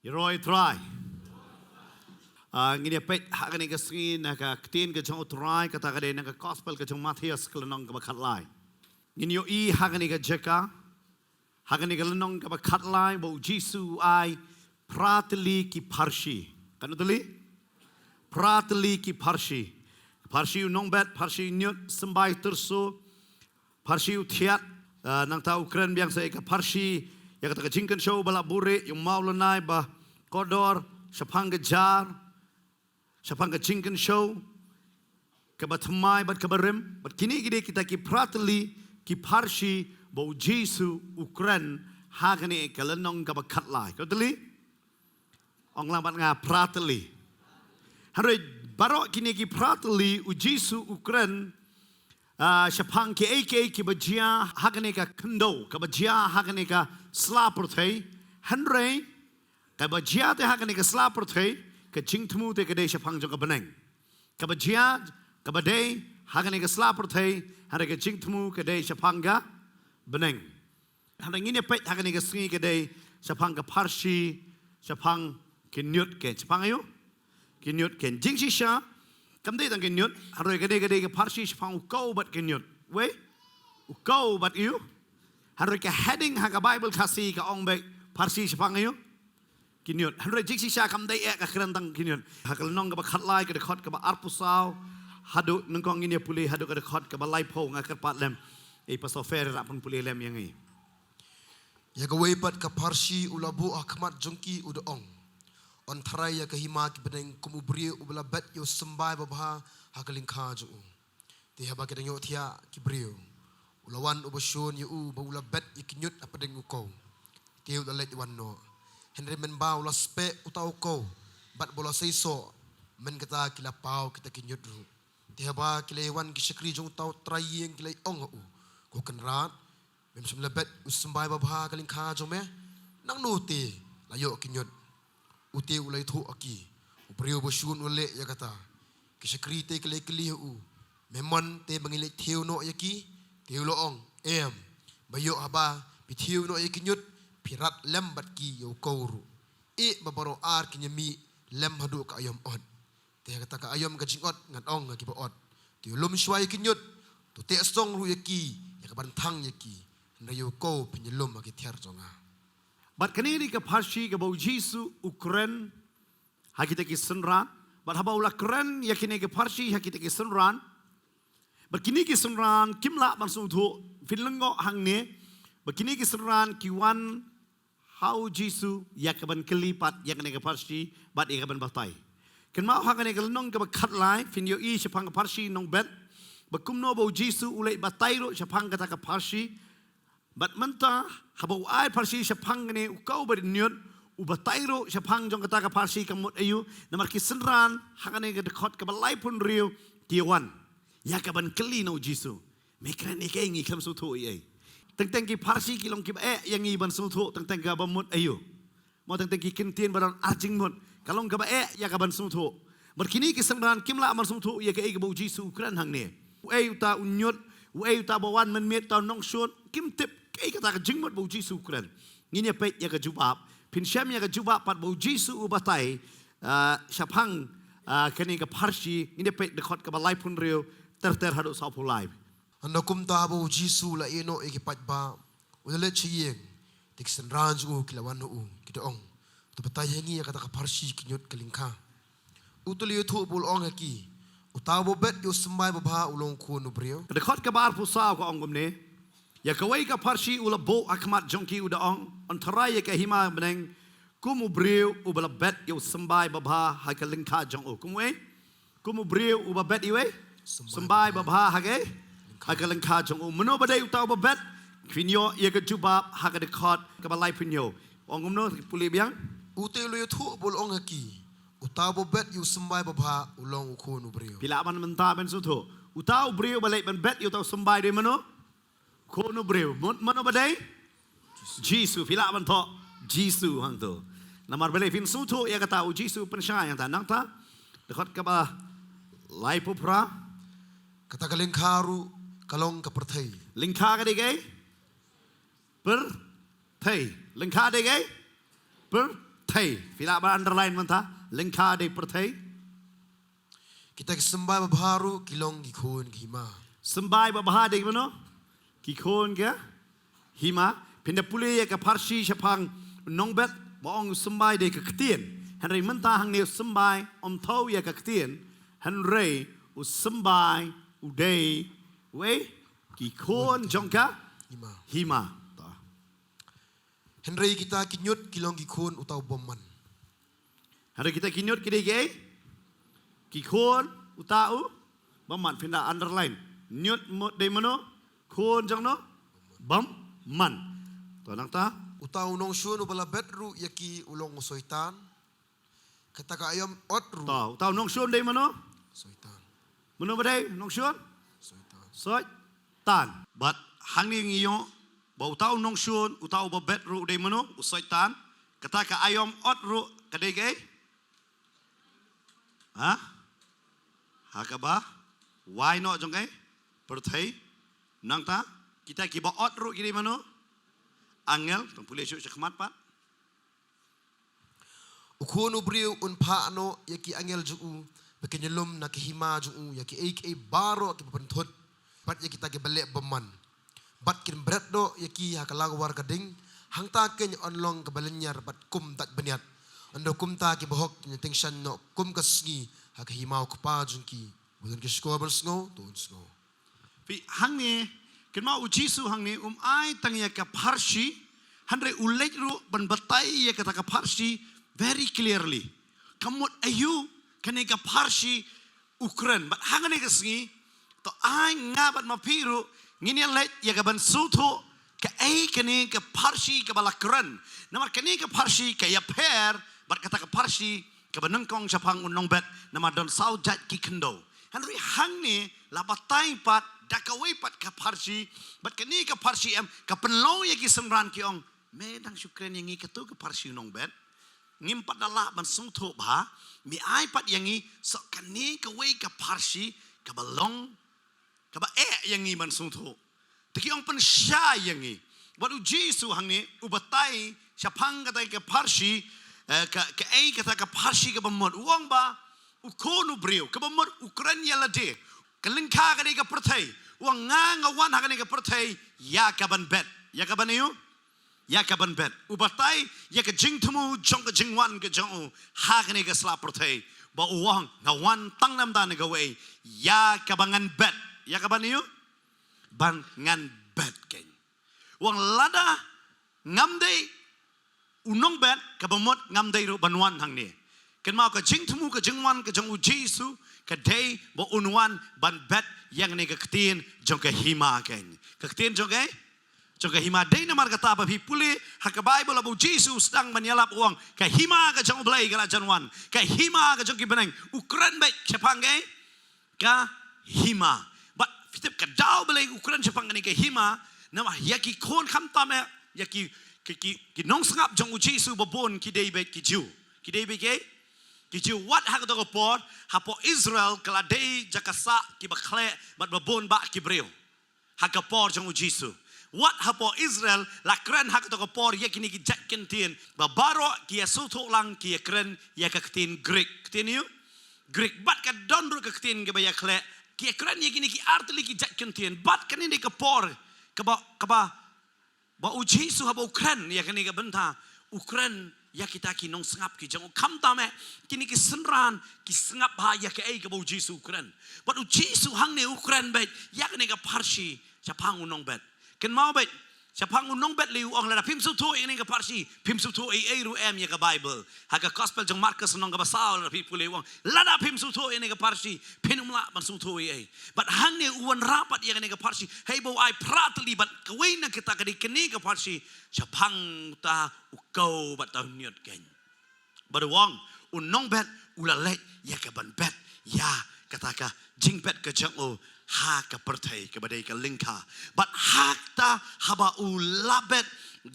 Roy try. Ngini pet hak ni kesini nak ketin ke jong try kata kade nak gospel ke jong Matius kelenong ke bakat lai. Ngini yo I hak ni ke jeka hak ni kelenong ke bakat lai bau Jisu ai prateli ki parshi. Kan utuli? Prateli ki parshi. Parshi nong bet parshi nyut sembai terso parshi utiat nang tahu keren biang saya ke parshi ya kata ke jingkan show balak buri yung mau lenai bah kodor sapang kejar sapang ke jingkan show ke batamai bat kabarim bat kini gede kita ki prateli ki parshi bau Jisu Ukren hagani ke lenong ke bakat lai kau teli ong lambat nga prateli hari barok kini ki prateli u Jisu Ukren sapang ki eke ki bajia hagani ka kendo ka bajia hagani ka slapurthei hanrei ka bajia te hagani ka slapurthei ka jingtmu te kade sapang jong ka beneng ka bajia ka badei hagani ka slapurthei hare ka jingtmu kade sapang ka beneng hare ngine pet hagani ka singi kade sapang ka parshi sapang ki nyut ke sapang ayo ki nyut ken jingsisha kamdei tang ki nyut hare kade ka parshi sapang ukau bat ki nyut we ukau bat you hare ka heading ha ka Bible kasi ka ong bek parshi sapang ayo kinyut hare jiksi sha kamdei ka kerentang kinyut ha ka nong ka ba khatlai ka dekhot ka ba arpusau hadu nengkong ini puli hadu ka dekhot ka ba lai po nga ka patlem pastor fer ra pun puli lem yang i ya ka weipat ka parshi ulabu akmat jongki udaong on tharai ya ka hima ki beneng kumubri ubla bet yo sembai babha ha ka lingkha ju ti ha ba ka denyo thia ki brio ulawan ubasyun yu ba ula bet ikinyut apa deng uko ti ula let wan no henry men ba ula spe utau ko bat bola seiso men kata kila pau kita kinyut ru ti ha ba kila wan ki shakri jong tau trayeng kila ong u ko kan rat mem sem lebet usmbai babha ka lingkha jo me nang nu ti layo kinyut uti ulai thu aki ubrio bosyun ule ya kata ki shakri te kila kili u memon te bangile thiu no yaki Tiu loong em bayo haba pitiu no ikinyut pirat lem bat ki yo kouru e babaro ar kinyami lem hadu ka ayam od te kata ka ayam ka jingot ngat ong ki baot tiu lum shwai kinyut to te song ru yaki ya ka bantang yaki na yo ko pinyelum ki thiar jonga bat kaniri ka parshi ka bau Jisu Ukren hakita ki sunran bat haba ula kren yakine ka parshi hakita ki sunran Begini kisunran kimla mansung tu finlengo hangne begini kisunran kiwan how Jisu yakaban kelipat yakne ke parsi bat yakaban batai ken mau hangane kelnong ke bakat lai fin yo I sepang ke parsi nong bet bekumno bau Jisu ulai batai ro sepang kata ke parsi bat menta habau ai parsi sepang ne ukau berniut ubatai ro sepang jong kata ke parsi kamut ayu namar kisunran hangane ke dekot ke balai pun riu tiwan Yakaban keli no Jisu. Mekran ike ingi kam sutu iye. Teng ki parsi ki long ki yang i ban sutu teng ka bamut ayu. Mo teng ki kintin badan arjing mut. Kalong ka ba yakaban sutu. Berkini ki semran kimla man sutu ye ka ike bau Jisu Ukren hang ne. Uta unyut, uta bawan men met ta nong shot kim tip ke ka ta jingmut bau Jisu Ukren. Ngini pet ya ka jubab. Pin syam ya ka jubab pat bau Jisu ubatai syapang kani ka parsi ngini pet dekot ka balai pun riu ter hadu sapu live. Anda kum ta bo Jisu la eno ikipat ba ulale chiyeng tiksen ranju kilawan u kidoong to batayengi ya kata ka parsi kinyut kelingka utuli thu bul ong ki utawo bet yo sembai babha ulong ku no brio Dekot ka bar pusaw ko ongum ne ya kawai ka parsi ula bo akmat jongki udaong antarai ya ka hima beneng kumu brio ubala bet yo sembai babha ha ka lingka jong u kumu brio uba bet iwe sembai babha hage hagalang ka jong meno badai utau babet kinyo ye ka jubab haga dekot ka balai pinyo ongum no puli biang ute lo thu bol ong ki utau babet yu sembai babha ulong ku no brio bila man menta ben sutu utau brio balai ben bet utau sembai de meno ko no brio meno badai Jisu bila man to Jisu hang to namar balai fin sutu ye kata Jisu pensha yang ta nang ta dekot ka ba lai pupra kata kalengkaru kalong kaperthai lingkha ka dege per thai lingkha dege per perthai. Fila ba underline manta lengka de perthai. Kita kesembah baharu kilong gikun gihima. Sembai babaha de mano. Kikon ke hima. Pinda pulih ya ke parsi syapang nongbet baong sembai de ke ketien. Henry menta hang ne sembai tau ya ke ketien. Henry sembai udai we kikon jongka Hima. hima. Henry kita kinyut kilong gikun utau boman. Henry kita kinyut kide ke kikon utau baman pinda underline. Nyut de mano kon jong no bam man. To nang ta Utau nong syun ubala bedru yaki ulong soitan. Kata ka ayam otru. to utau nong shun de mano Soitan. mano ba de nong shun Soitan. soi tan. But hang ni ngiyo ba utau nong shun utau ba bedru de mano usoi tan. Kata ka ayom otru kade ke ha hakaba why not jong ke perthai nang ta kita ki ba otru kide mano angel tong pulih syuk khmat pat. Ukun ubriu unpa ano yaki angel juu pekenyelum na kehima juu yaki ek baro ki pentot bat yaki ta ke belek beman bat kin berat do yaki hakalang war gading hang ta ken onlong ke balenyar bat kum tak beniat ando kum ta ki bohok nyeting shan no kum kasngi hakahima ko pa jungki bukan ke sko bersngo to sngo Pi hang ni kenma ujisu hang ni ai tang ya ka parsi handre ulej ru ban batai ya kata ka parsi very clearly. Kamot ayu kane ka parsi Ukraine but hang ni kasngi to ai ngabat mapiru ngini lej ya ka ban suto ka ai kane ka parsi ka balakran namar kane ka parsi ka ya per bat kata ka parsi ka banengkong sapang unong bet nama don sau jat ki kendo. Henry hang ni la batai pat dakawai pat ka parsi bat kani ka parsi em ka penlong ya ki semran ki ong medang syukran yang ngi ketu ka parsi nong bet ngim pat dala ban sung tho ba mi ai pat yang ngi so kani ka wai ka parsi ka balong ka ba yang ngi ban sung tho teki ong pen sya yang ngi bat u jisu hang ni u batai syapang ka ka parsi ka ai ka parsi ka bamot uang ba ukonu breu ka bamot ukran ya lade kalengka ka ka perthai uang ngawan ha ka perthai ya ka ban bet ya ka ban yu ya ka ban bet ubatai ya ka jing tumu jong ka jingwan ka jong ha ka sla perthai ba uang ngawan tang nam dan ka wei ya ka bangan bet ya ka ban yu ban ngan bet ken uang lada ngamde unong bet ka bamot ngamde ru banwan hang ni ken mau ka jing tumu ka jingwan ka jong Jesu ka day bo unwan ban bet yang ni ka ketien jong ka hima ken ka ketien jong ka hima day na mar kata pa puli ha ka Bible abu Jesus sedang menyalap uang ka hima ka jong blai ka janwan ka hima ka jong ki benang Ukraine bet Jepang ka hima but fitip ka daw blai Ukraine Jepang ni ka hima nama yaki kon kham ta me yaki ki nong sngap jong Jesus babon ki day bet ki ju ki day bet Kiju what hak to por hapo Israel kaladei jakasa ki bakhle bat babon ba ki breu hak por jong Jisu what hapo Israel la kren hak to por yakini ki jakken tien babaro ki asuto lang ki kren yakaktin Greek teniu Greek bat ka donru ka tin ke baya khle ki kren yakini ki artli ki jakken tien bat kan ni ka por ka ba u Jisu hapo Ukraine yakini ka benta Ukraine ya kita ki nong sengap ki jang kam tame kini ki senran ki sengap ha ya ke ai ke bau Jisu Ukraine but u Jisu hang ne Ukraine bet ya ne ka parsi chapang unong bet ken mau bet chapang unong bet liu ong la pim su to ini ka parsi pim su to ai ru em ya ka Bible ha ka gospel jang Markus nong ka basal la people liu ong la da pim su to ini ka parsi pinum la man su to ai but hang ne uan rapat ya ne ka parsi hey bo ai pratli but kawin na kita ka di kini ka parsi chapang ta ukau bat ta nyot ken badawang unong bet ulalek ya ka ban bet ya kataka jing bet ka jang o ha ka perthai ka badai ka lingka but hak ta haba ulabet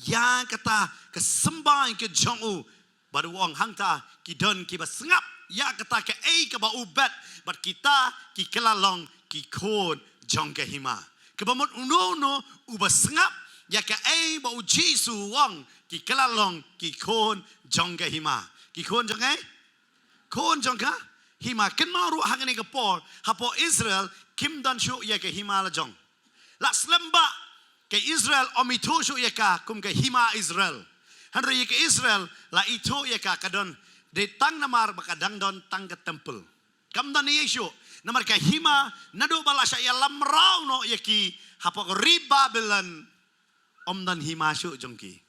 ya kata ka sembang ka jang o badawang hangta ki don ki basngap ya kata ka ai ka ba ubet but kita ki kelalong ki kon jong ka hima ka bamot uno ubasngap ya ka ai ba Jisu wang ki kelalong ki kon jong ke hima ki kon jong ai kon jong ka hima ken ma ru hang ni ke por hapo Israel kim dan shu ya ke hima la jong la slamba ke Israel omito shu ya ka kum ke hima Israel hanre ke Israel la itu ya ka kadon de tang namar bakadang don tang ke temple kam dan Yesu namar ke hima nado bala sya ya lamrau no ya ki hapo ri Babylon dan hima shu jong ki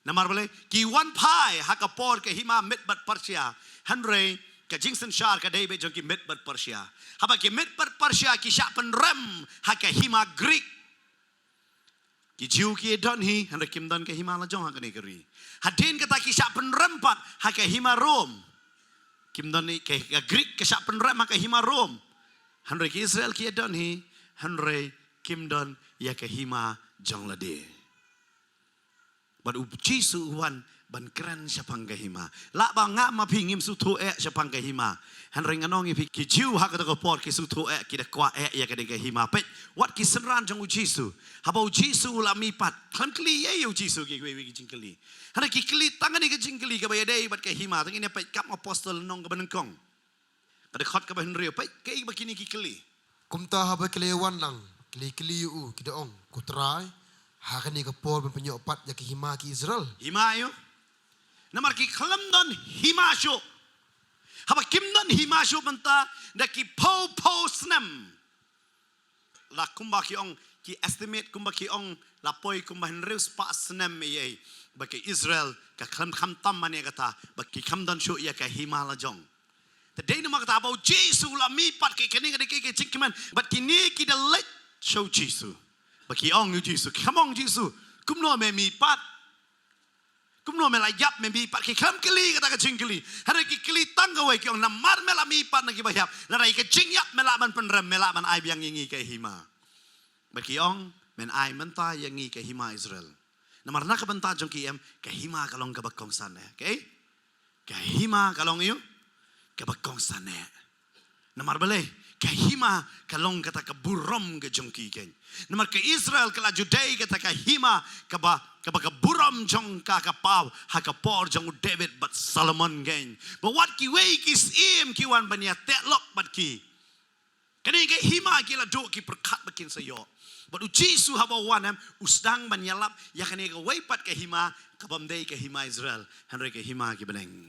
namar bale ki wan pai hakapor ke hima met bat Persia hanre ke jingsen shar ke debe jong ki met bat Persia haba ki met bat Persia ki sya penrem haka hima Greek ki jiu ki don hi hanre kim don ke hima la jong haka ne keri hadin kata ki sya penrem pat haka hima Rom kim don ni ke Greek ke sya penrem haka hima Rom hanre ki Israel ki don hi hanre kim don ya ke hima jong la de but Jisu wan ban kran syapang kahima la ba nga ma phingim su thu e syapang kahima han ring anong i ki jiu ha ka ko por ki su thu e ki da kwa e ya ka de kahima pe wat ki senran jong Jisu ha ba Jisu la mi pat han kli ye Jisu ki we ki jingkli han ki kli tangan ni ki jingkli ka ba de bat kahima tang ni pe kap apostol nong ka ban kong ka de khot ka ban rio pe ke ba kini ki kli Kumta haba kelewan lang kli u ki ong kutrai hakani ke por ben penyo pat ya ke hima ki Israel hima yo namar ki khalam don hima shu haba kim don hima shu banta da ki po snam la kumba ki ong ki estimate kumba ki ong la poi kumba henreus pa snam ye ba ki Israel ka kham tam mane kata ba ki kham don shu ya ka hima la jong the day no makata ba Jesu la mi pat ki kini ke chikman but ki ni ki the let show Jesu ba ki ong Jesu come on Jesu kum no me mi pat kum no me la yap me mi pat ki kham kli kata ka chingkli hare ki kli tang ka we ki ong namar me la mi pat na ki ba yap la rai ka ching yap me la man penrem me la man ai biang ngi ke hima ba ki ong men ai man ta yang ngi ke hima Israel namar na ka banta jong ki em ke hima ka long ka ba kong san okay ke hima ka long yu ka ba kong san namar bale ke hima kalong kata ka burom ke jong ki ken namar ke Israel kala Judai kata ka hima ka ba ka burom jong ka pau ha ka por jong David but Solomon ken but what ki way ki im ki wan banya telok bat ki kani ke hima ki la do ki perkat bakin sayo but Jisu haba wanam usdang banyalap ya kani ka way pat ke hima ka bamdei ke hima Israel hanre ke hima ki beneng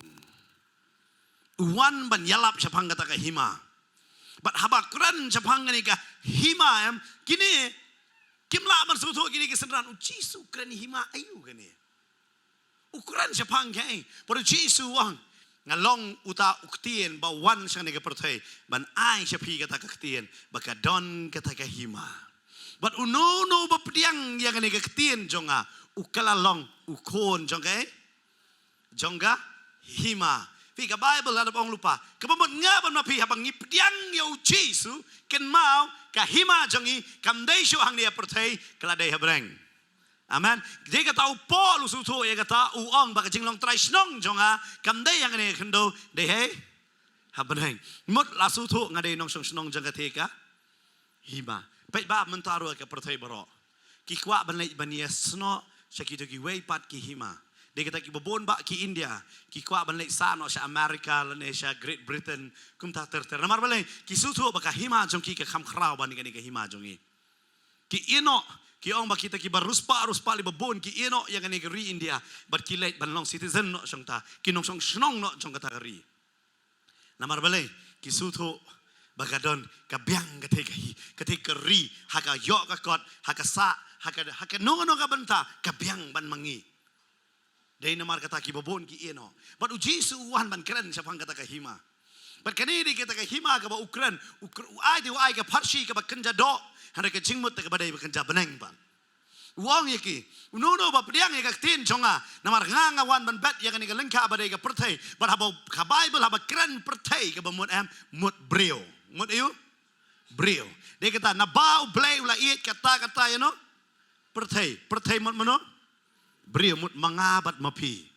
wan banyalap syapang kata ka hima but haba kran Japang ni ka hima em kini kimla man sutu kini kesenran Jisu kran hima ayu kani ukuran Japang kai por Jisu wang ngalong uta uktien ba wan sang ni ka perthai ban ai syapi kata ka ktien ba ka don kata ka hima but uno ba pediang yang ni ka ktien jonga ukalalong ukon jonga jonga hima Fika Bible ada bang lupa. Kebomot ngaban mapi habang ngipdiang yo Jisu ken mau kahima jongi kamdai shu hang dia pertai keladai habreng. Amen. Dia kata Paul usutu ya kata uong baka jinglong trai snong jonga kamdai yang ni kendo dei he habreng. Mut la sutu ngadai nong snong jonga teka hima. Pet ba mentaru ke pertai baro. Ki kwa banai bania sno sakito ki way pat ki hima. Dia kata ki bobon ba ki India ki kwa ban lek sano sa America Indonesia Great Britain kum ta ter namar bale ki sutu ba ka hima jong ki ka kham khrau ban ni ka hima jong ki ino ki ong ba kita ki baruspa li bobon ki ino yang ni ka ri India but ki lek ban long citizen no jong ta ki nong song snong no jong ka ta ri namar bale ki sutu bagadon ka biang ka te ka ri ha ka yo ka kot ha ka sa ha ka no ka banta ka biang ban mangi Dai namar kata ki babon ki eno. But Jisu wan ban kren siya pang kata ka hima. But kanidi kata ka hima ka ba Ukran. Ai di ai ka parsi ka ba kanja do. Handa ka jingmut ka ba dai ba kanja beneng ba. Uang yaki. Unono ba pediang ya ka tin jonga. Namar nganga wan ban bet ya ka ni ka lengka ba dai ka pertai. But haba ka Bible haba kren pertai ka ba mut em mut brio. Mut ayu brio. Dia kata na bau blay ula iet kata you know. Pertai mut mano. Brio mut mangabat mapi.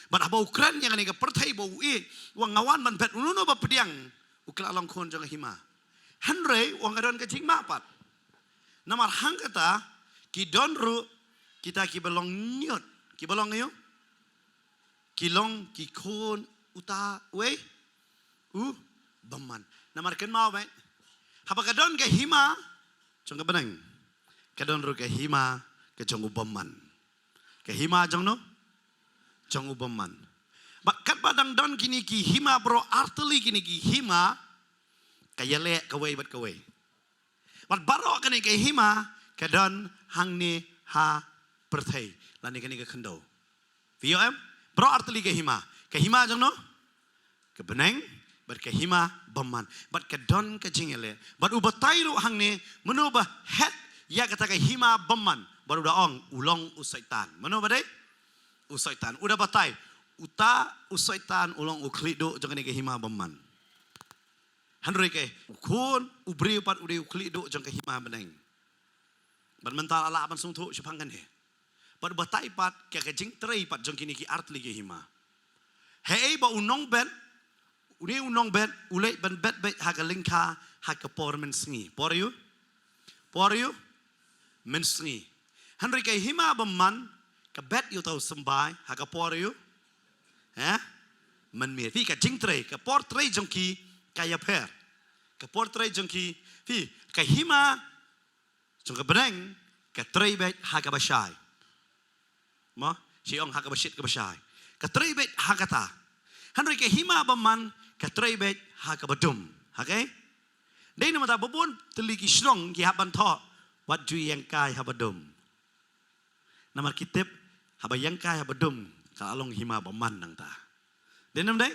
But haba Ukran yang ni ka pertai bau i wang ngawan man bet ununo ba pediang ukla long kon jong hima. Hanre wang adon ka jing mapat. Namar hang kata ki donru kita ki belong nyut ki bolong ngayo kilong ki kon uta we baman namar ken mau bai haba kadon ke hima jong ka benang kadon ru ke hima ke jong baman ke hima jong no jong baman bakat badang don kini ki hima bro arteli kini ki hima kaya le kawai bat kawai bat barok kini ke hima kadon hang ni ha perthai lani kini ke khendo vio em bro arteli ke hima jong no ke benang bat ke hima baman bat ke don ke jingele bat ubatai ru hang ni menubah het ya kata ke hima baman baru daong ulong usaitan menubah deh usaitan udah batai uta usaitan ulong uklido jong ni ke hima baman hanroi ke ukun ubri pat udi uklido jong ke hima benang bat mental ala ban sung thu chupang kan he bat batai pat ke jing trei pat jong kini ki artli ke hima hei ba unong ben uni unong ben ulai ban bet bet hagalingka hakapor men sngi por you men sngi hanroi ke hima baman ka bet you tau sembai hakapor you men mir fi ka jing trei ka por trei jong ki kaya per ka por trei jong ki fi ka hima jong ka benang ka trei bet hakabashai mo siong hakabashit ka bashai ka trei bet hakata hanroi ke hima baman ka trei bet hakabadum okay dei nama ta bobon teliki strong ki haban tho wat ju yang kai habadum nama kitip habayang kai habadum ka along hima baman nang ta denam dei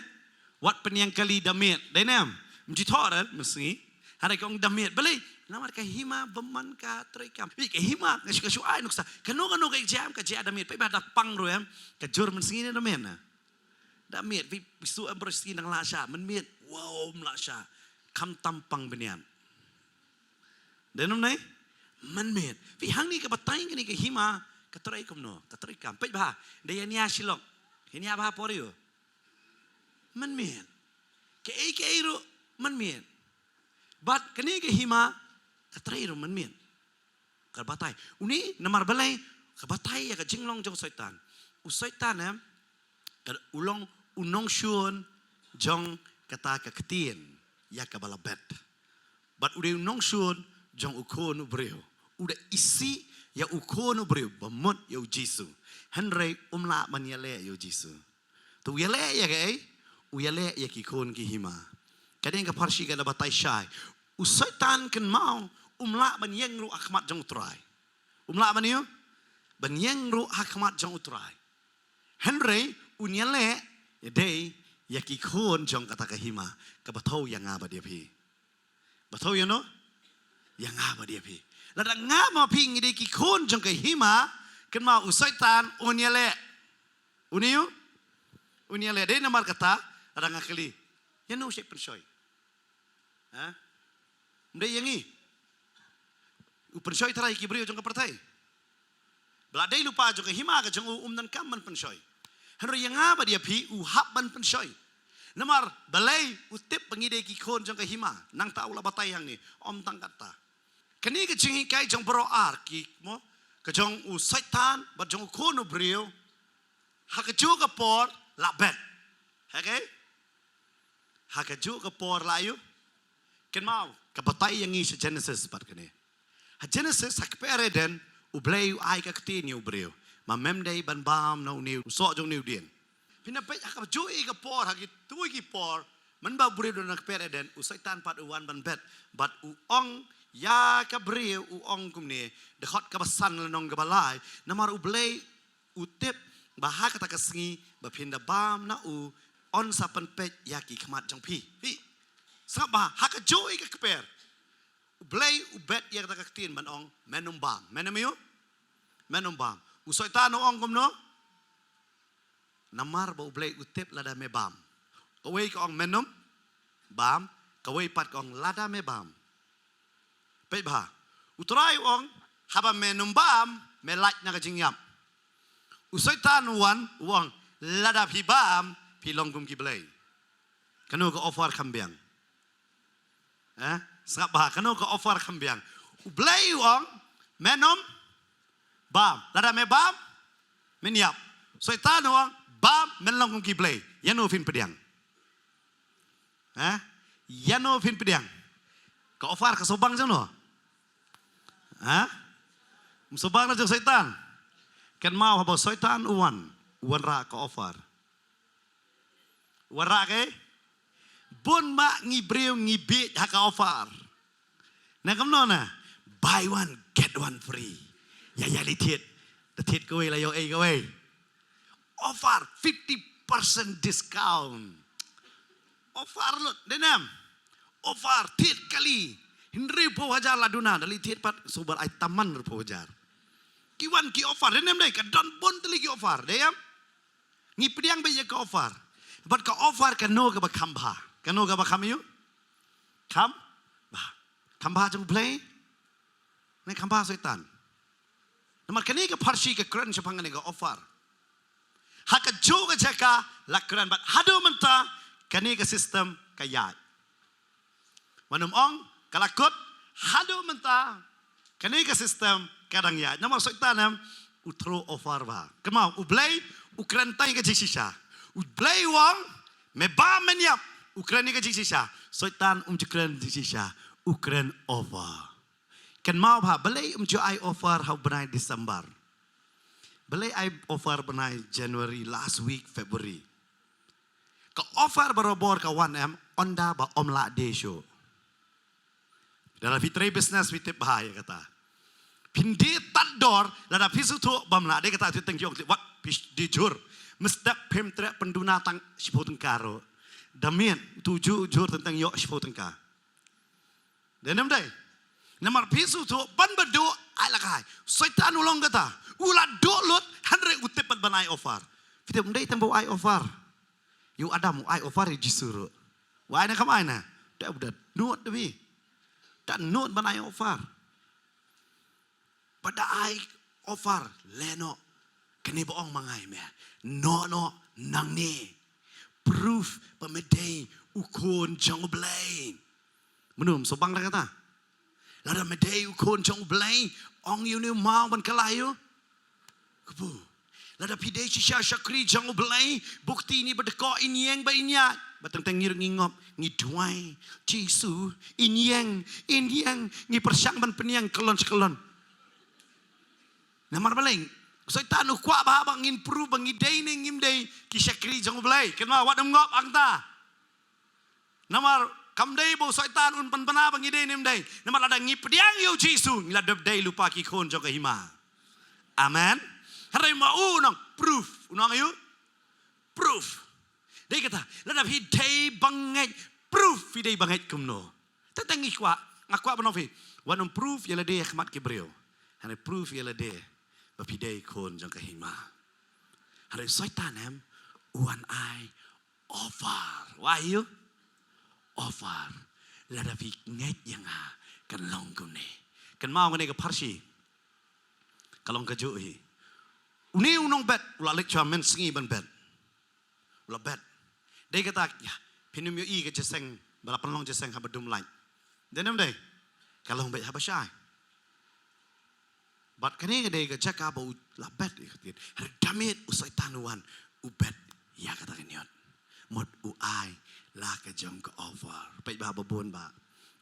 wat penyang kali damit denam mji tho ran mesti hari kong damit beli nama ka hima baman ka trei kam ke hima ka shu ai nuksa kano ka jam ka jam damit pe ba dak pang ro em ka jur mesti ni damit na damit vi su embrasi nang lasha man miet wow lasha kam tampang benian denam nai man miet vi hang ni ka batai ni ka hima ka trai kom no ka trai kam pe ba de ya silok henia ba por yo man miet ke ro man miet bat kani ka hima ka trai ro man miet ka batai uni namar balai ka batai ya ka jinglong jong saitan usaitan em ka ulong unong syun jong kata ka ketien ya ka balabet bat udah unong syun jong ukon ubreo udah isi ya ukon ubreo bamot ya jisu henry umla man yale ya jisu tu yale ya kai uyale ya ki kon ki hima kadang ka parsi ka batai syai usaitan kan mau umla man yang ru akhmat jong utrai umla man yo ban yang ru akhmat jong utrai henry unyale day ya ki kon jong kata ka hima ka bathau yang ngaba dia pi bathau you know yang ngaba dia pi lada ngama pi ngide ki kon jong ka hima kan ma usaitan unyale uniu unyale day namar kata ada ngakali ya no shek pensoi ha mdai yangi upensoi tarai ki brio jong ka partai bladai lupa jong ka hima ka jong umnan kamman pensoi henry yang apa dia pi uhap ban pensoi namar balai utip pengide ki kon jong ka hima nang tau la batai hang ni om tang kata kani ke jingi kai jong bro ar ki mo ka jong u saitan ba jong kon brio ha ka ju ka por la bet okay ha ka ju ka por la yu ken mau ka batai yang ni se genesis pat kani ha genesis ha ka pereden u blai u ai ka ktin yu brio ma memdei ban bam no new so jong new dien pina pe ka jui ka por ha ki tui ki por man ba buri do nak pereden u saitan pat u wan ban bet bat u ong ya ka bri u ong kum ni de khot ka basan nong ka balai namar u blei u tip ba ha ka ta ka sngi ba pinda bam na u on sa pan pe ya ki khmat jong pi sa ba ha ka jui ka per u blei u bet ya ka ta ka tin man ong menum bam menum yo menum bam usaitan ong kom no namar ba ublei utip lada me bam kawai ka ong menum bam kawai pat ka ong lada me bam pe ba utrai ong haba menum bam me lak na ka jingyap usaitan wan wong lada pi bam pi longkum ki blei kanu ka offer kambiang sangap ba kanu ka offer kambiang ublei ong menum bam lada me bam meniap Syaitan orang bam melong ki play. Yano fin pediang. Yano fin pediang. Ka offer ka sobang jang no. Sobang na jang syaitan. Kan mau haba syaitan uwan ra ka offer. Uwan ra ke? Bun ma ngibreu ngibit ha ka offer. Na kamno na. Buy one get one free. Ya li thiet. The thiet ko la yo ai ko ai. Offer 50% discount. Offer lo denam. Offer thiet kali. Hinri po hajar laduna dali thiet pat sobar ai taman po hajar. Kiwan ki offer denam dai ka don bon tali ki offer deyam. Ngi pediang be ka offer. But ka offer ka no ka ba khamba. Ka no ka ba kham yu? Kham? Ba. Khamba jang play. Ni khamba syaitan. Namar kani ka parsi ka kran sapang ni ka offer. Haka juga jaka lakran bat hado menta kani ka system kaya. Manum ong kalakot hado menta kani ka system kadang ya. Namar syaitan utro offer ba. Kemau ublay ukran tay ka jisisha. Ublay wong meba menyap ukran ni ka jisisha. Syaitan jikran jisisha ukran offer. Kan mau ba balay jo ai offer how benai December. Balay ai offer benai January last week February. Ka offer barobor ka 1M onda ba omla day show. Dalam fitri business fitip bahaya kata. Pindi tador lada pisu tu bamla dia kata tu tengkiok wat di jur. Mesdak pemtra penduna tang sipoteng karo. Damian tuju jur tentang yok sipoteng ka. Denam dai. Namar pisu tu ban berdo alakai. Syaitan ulong kata. Ula dolut handre utepat banai offer. Kita mendai tembo ai offer. Yu Adam ai offer jisuru. Wai na kamai na. Dah udah nuot debi. Dan nuot banai offer. Pada ai offer leno kini boong mangai me. No nang ni. Proof pemedai ukon jang blay. Menum sobang dah kata. Lada medai ukon jang blay. Ong yu ni mau ban kalayu. Kebu. Lada pidai sisya syakri jang blay. Bukti ni berdekok inyeng ba inyat. Batang ngir ngingop ngidwai Jisu inyeng ngi persyang ban peniang kelon. Namar baling syaitan ukwa ba bang improve bang idei ning ngimdei kisakri jang blay kenma wat ngop angta. Namar kamdei bo syaitan un panpana bang idei nimdei. Namar ada ngipdiang yo Jisu ngiladep dei lupa ki khon jang hima. Amen. Harai mau nang proof unang ayu proof. Dia kata, lada hidai banget proof hidai banget kumno. Tentang ikwa, ngakwa banofi. Wanum proof yala dia khmat kibreu. Hane proof yala dia bapidai kon jang kahima. Hare syaitan uan ai offer. Why you? Offer. Lada fi nget yang kan long kumne. Kan mau ngene ka parsi. Kalong ka jui. Uni unong bet ula lecture men singi ban bet. Ula bet. Dia kata, ya, pinum yo i ke jeseng, balapan long jeseng habadum lain. Denam deh, kalau baik habasai. Bat kini dia ke cakap bau labet dia. Damit usai tanuan ubet ya kata kenyot. Mod uai lah ke jong ke over. Baik bah babon bah.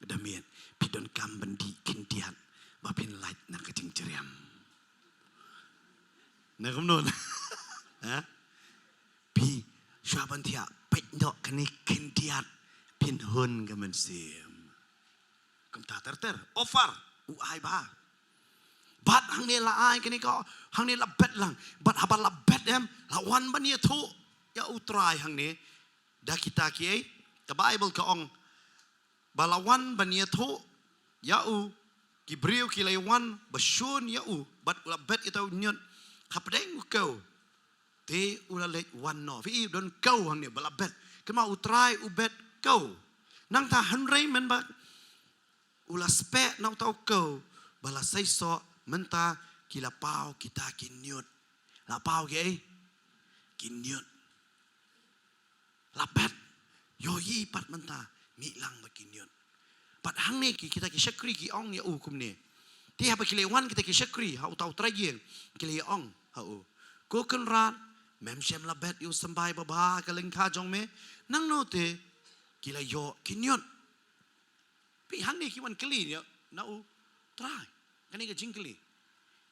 Damit pidon kam bendi kintian bapin light nak kecing ceriam. Nak kumnon. Pi syaban tiap. Dok kini kintiat pin hun gaman sim. Kum ta ter offer uai ba. Bat hang ni la ai kini ko hang ni la bet lang. Bat habal la bet lawan ban ye tu ya utrai hang ni. Da kita ki the Bible ka ong balawan ban ye tu ya u kibriu ki lawan basun ya u bat la bet itu nyut kapdeng ko. Te ula lek one no. Fi don kau hang ni bala bet. Kema utrai ubet kau. Nang ta hanrei men ba ula spek nau tau kau. Bala saiso menta kila pau kita kinyut. La pau ke kinyut. La bet yo yi pat menta mi lang ba kinyut. Pat hang ni kita ki syakri ki ong ya u kum ni. Ti ha ba kilewan kita ki syakri ha tau trai gieng kile ong ha u. Ko kan rat mem shem la bet yu sambai baba kaling kha jong me nang no te kila yo kinyot pi hang ni ki wan kli yo na u try kani ka jingkli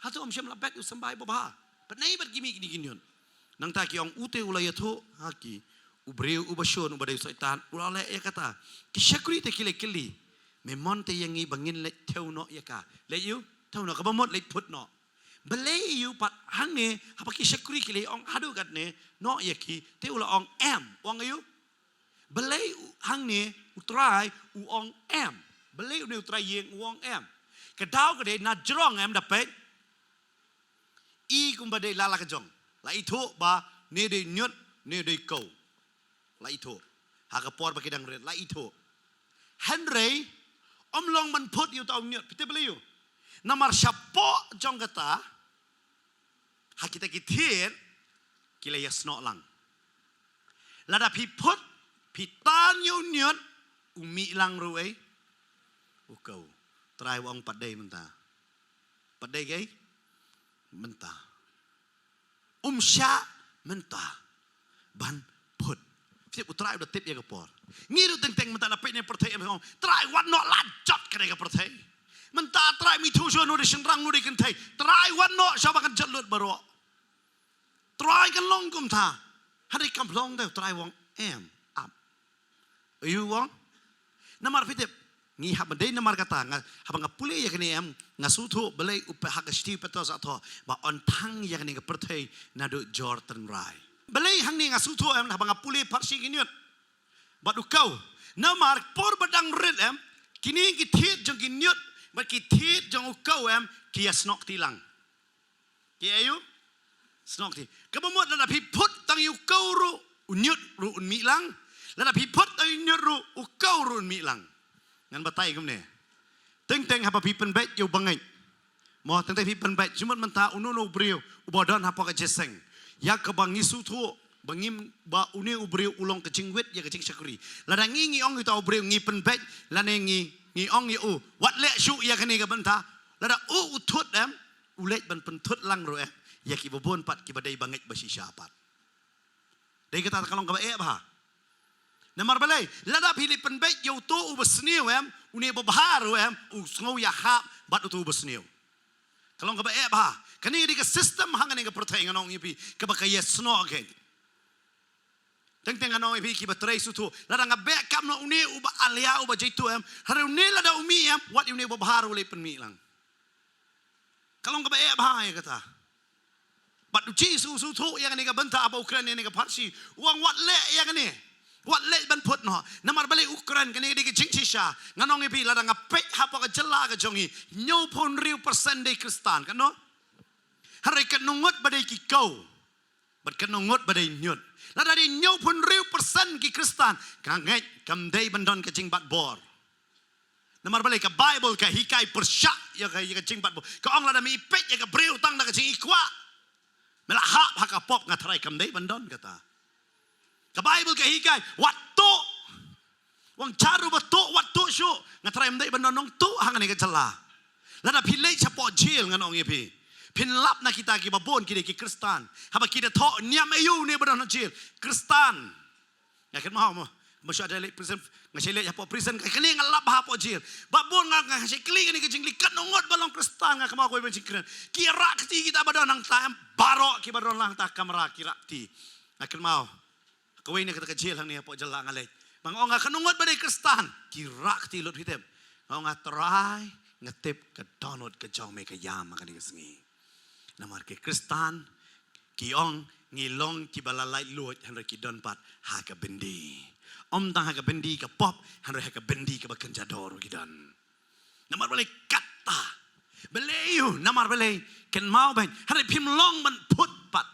hatu om shem la bet yu sambai baba but nei bat gimi ni kinyot nang ta ki ong ute ulaya tho haki ubreu ubashon ubadai saitan ulale ya kata ki shakri te kile kili me mon te yangi bangin le theu no ya ka le yu theu no ka bamot le put no belai yu pat hang ne apa ki shakri kile ong hadu gat ne no ya ki te ula ong am ong ayu belai hang ne utrai u ong am belai u ne utrai yeng u ong am ka dau ka de na jrong am da pe I kum badai lala ka jong la itu ba ne de nyot ne de ko la itu ha ka por ba ki dang red la itu Henry om long man put you tau nyot pite beli you namar syapo jong kata ha kita kitir kila yasno lang lada pi put pi tan you nyot umi lang ruai u kau try wong padai menta padai gay menta sya menta ban put siap utrai udah tip ya kapor ngiru teng menta na pene pertai em try wat no lajat kene ka pertai menta try mi tu no de senrang no de kentai try wat no saba kan jalut baro try kan long kum tha hari kam long de try wong em up you wong namar pitip ngi habade namar kata nga habang pule ya kene em ngasutu belai upe hagasti petos atho ba on thang ya kene perthai nadu jordan rai belai hang ni ngasutu em habang pule parsi kinyot badu kau namar por badang red em kini ki thit jong kinyot ba ki thit jong kau em ki snok tilang ki ayu snok ti kabamot na pi put tang yu kau ru unyot ru un mi lang la pi put tang unyot ru u kau ru un mi lang ngan batai kum ne teng hapa pipen bet yo bangai mo teng pipen bet cuma menta unono brio ubodon hapa ka jeseng ya ka bangi sutu bangim ba une ubrio ulong kecing wet ya kecing syakuri lada ngi ong itu ubrio ngi pen bet lane ngi ong ye u wat le shu ya kani ka benta lada u utut em ulet ban pentut lang ro ya ki bobon pat ki badai bangai basi syapat dai kata kalong ka ba ba namar balai lada Philippine bet yo to ubasniu em uni babaharu em usngau ya hap bat to ubasniu kalong ka ba kani di ka system hangan nga pertai nganong ipi ka ba kaya sno again teng nganong ipi ki ba tray sutu lada nga be kam no uni uba alia uba jitu em hari uni lada umi em wat uni babaharu le penmi lang kalong ka ba ya kata bat uci sutu yang ni ka benta apa Ukraine ni ka parsi uang wat le yang ni wat le ban put no namar balik Ukraine kani di jing sisha nganong ipi lada ngape hapa ka jela ka jongi nyo pon riu persen de Kristan kan no hari kanungot badai ki kau bat kanungot badai nyut lada di nyo pon riu persen ki Kristan kangai kam dei bandon ka jing bat bor namar balik ka Bible ka hikai persyak ya ka jing bat bor ka ong lada mi ipet ya ka briu tang da ka jing ikwa mela hap haka pop ngatrai kam dei bandon kata ka Bible ka higay watto wang charu bato watto shu ngatrai mdai banonong tu hangani ka jala lada pilay sa po jail nganong ipi pinlap na kita ki babon kini ki Kristan haba kita tho niam ayu ni banonong jail Kristan yakin mau masya ada lek prison ngasih lek po prison ka kini ngalap ha po jail babon ngasih kli kini ka jingli kanongot balong Kristan nga kamao ko bensikren ki rakti kita badonang taem baro ki badon lang ta kamera ki rakti yakin mau kawai ni kata kecil hang ni apa jela ngalai mang onga kanungot badai Kristan kirak ti lut hitep onga try ngetip ke download ke jong me ke yam makan ni sengi namar ke Kristan ki ong ngilong ki balalai lut han ki don pat ha ka bendi om tang ha ka bendi ke pop han ha ka bendi ke bakan jador ki don namar balai kata beleyu namar balai ken mau ben han pim long ban put pat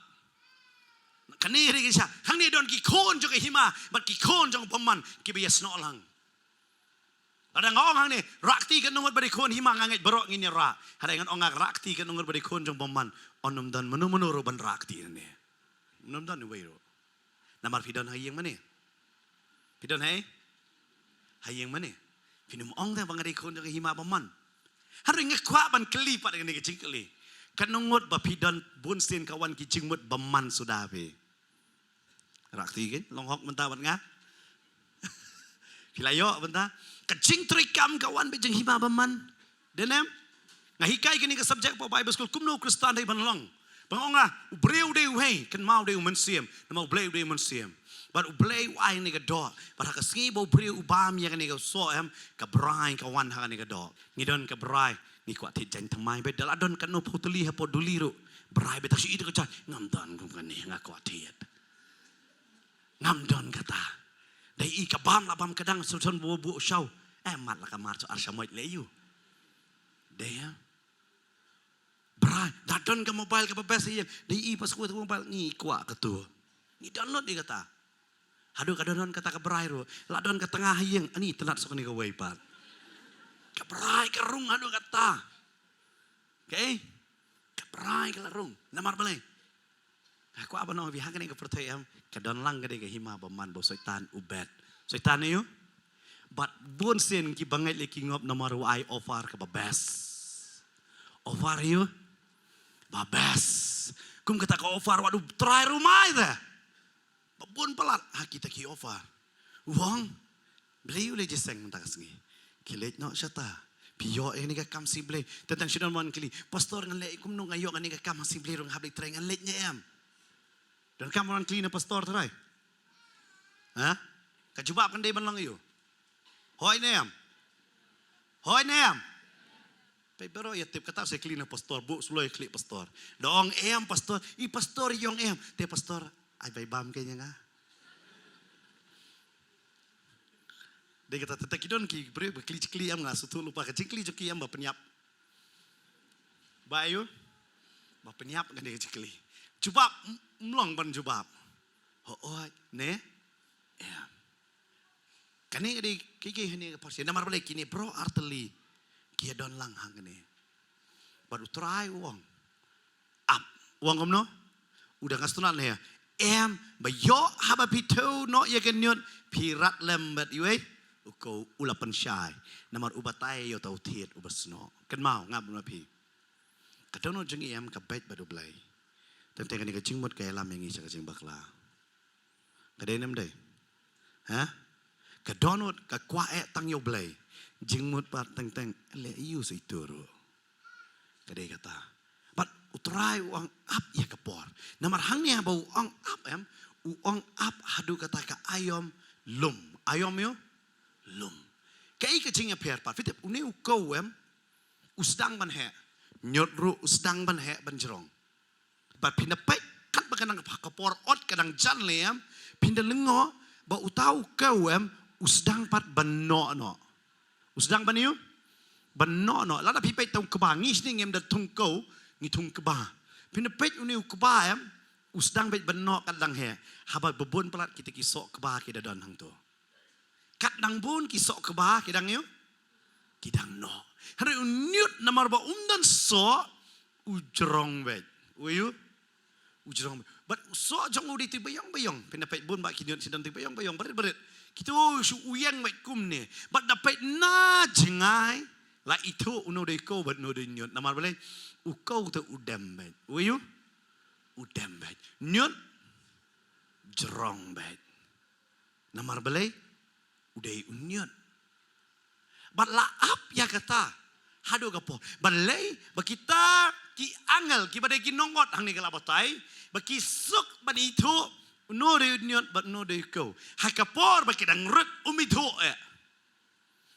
kani ri kisah hang ni don ki kon jong hima bat ki kon jong paman ki bias no lang ada ngong hang ni rakti kan nungut bari kon hima nganget berok ngini ra ada ngan ongak rakti kan nungut bari kon jong paman onum dan menu ro ban rakti ni onum dan we ro namar pidon hayeng mane pidon hayeng mane pinum ong ta bangari kon jong hima paman hari ngekwa ban keli pat ngani kecing keli kan nungut ba pidon bunsin kawan ki jingmut paman sudah be Rakti kan, longhok mentah bat ngah. Hilayo benta. Kecing trikam kawan bejeng hima baman. Denem. Ngahikai kini ke subjek po Bible school kumno Kristan day banlong. Bangonga ubreu de uhei kan mau de umensiam. Nama ubreu de umensiam. But ubreu ai ni ka do. But ka singi bo ubreu ubam ya ni ka so em ka brai kawan ha ni ka do. Ngidon ka brai ni kwa ti jeng thamai be daladon kan no putuli ha po duliro. Brai be taksi itu ka ngamdan kum kan ni ngakwa tiet. Ngamdon kata. Dai I kabam labam kadang sun bu syau. Mat la kamar so arsamoit leyu. Dai Brai, dadon ke mobile ke bebas yang dai pas ku mobile ni kuat ke tu. Ni download dia kata. Aduh kadon kata ke brai ro. Ladon ke tengah yang ani tenat sok ni ke wipat. Ke brai ke rung aduh kata. Okay? Ke brai ke rung. Namar balai. Aku apa nama bihan ni ke percaya kadon lang ke dia ke hima baman bo setan ubet. Setan ni yo. But bun sen ki bangai leki ngop nomor ai offer ke bebas. Offer yo. Babas. Kum kata ka offer waduh try rumah itu. Babun pelat kita ki offer. Wong beli ule jeseng mentah sengi. Kilet no syata. Piyo ini ka kam si beli. Tentang syudan mon kili. Pastor ngalek kum no ngayo ngani ka kam si beli rong habli treng ngaleknya em. Dan kam orang kili na pastor terai. Ha? Ka jubab kan day banlang iyo. Hoy nem. Hoy nem. Pero ya tip kata saya klina pastor bu sulai klik pastor. Dong em pastor, I pastor yong em. Te pastor ai bai bam kayaknya nga. Dia kata tetek idon ki bre klik am nga sutu lupa ke cikli joki am ba penyap. Bayu ba penyap kan dia cikli. Jubab mlong ban jubab. Ho ne em. Kani di kiki ni pastor namar balik kini bro arteli. Kia don lang hang ni. Baru try uang. Up. Uang komno. Udah ngastunan ya. Em bayo haba pito no ya kenyot pirat lembat iwe. Uko ula pensyai. Namar ubatai yo tau tiet ubasno. Kan mau ngap na pi. Kadono jeng em ka bait badu blai. Tentang ni ka jingmot ka elam yang isa ka jing bakla. Kadai nem dai. Ha? Kadono ka kwae tang yo blai. Jingmut pat teng le iu sa ituro. Kadai kata. But utrai uang ap ya kapor. Namar hang niya ba uang ap em. Uang ap hadu kata ka ayom lum. Ayom yo lum. Kai ka jinga per pat. Fitip uni uko em. Usdang ban he. Nyot ru usdang ban he ban jerong. But pinapay kat ba kanang kapor ot kadang jan le em. Pindalengo ba utau kau em. Usdang pat ban no. Usdang ba niyo? Bano. Lada pipay tong kaba. Ngis ni ngem da tung ko. Ngitung kaba. Pinapit uniw kaba em. Usdang bet bano kadang he. Habag babun pelat kita kisok kaba kita don hang to. Kadang bun kisok kaba kidang yo. Kidang no. Hari unyut namar ba umdan so. Ujrong bet. Uyu. Ujrong bet. But so jong udi ti bayong. Pinapit bun ba kinyot sidang ti bayong. Berit. Kita su uyang mai kum ni. But dapat na jengai la itu uno de ko but no de nyot. Namar bale ukau te udam bet. Uyu udam bet. Nyot jerong bet. Namar bale udai unyot. But la ap ya kata hado gapo. Balai bakita ki angel ki badai ki nongot hang ni kalabatai. Baki suk ban itu no de nyot but no de ko. Hakapor bakidang rut umito e.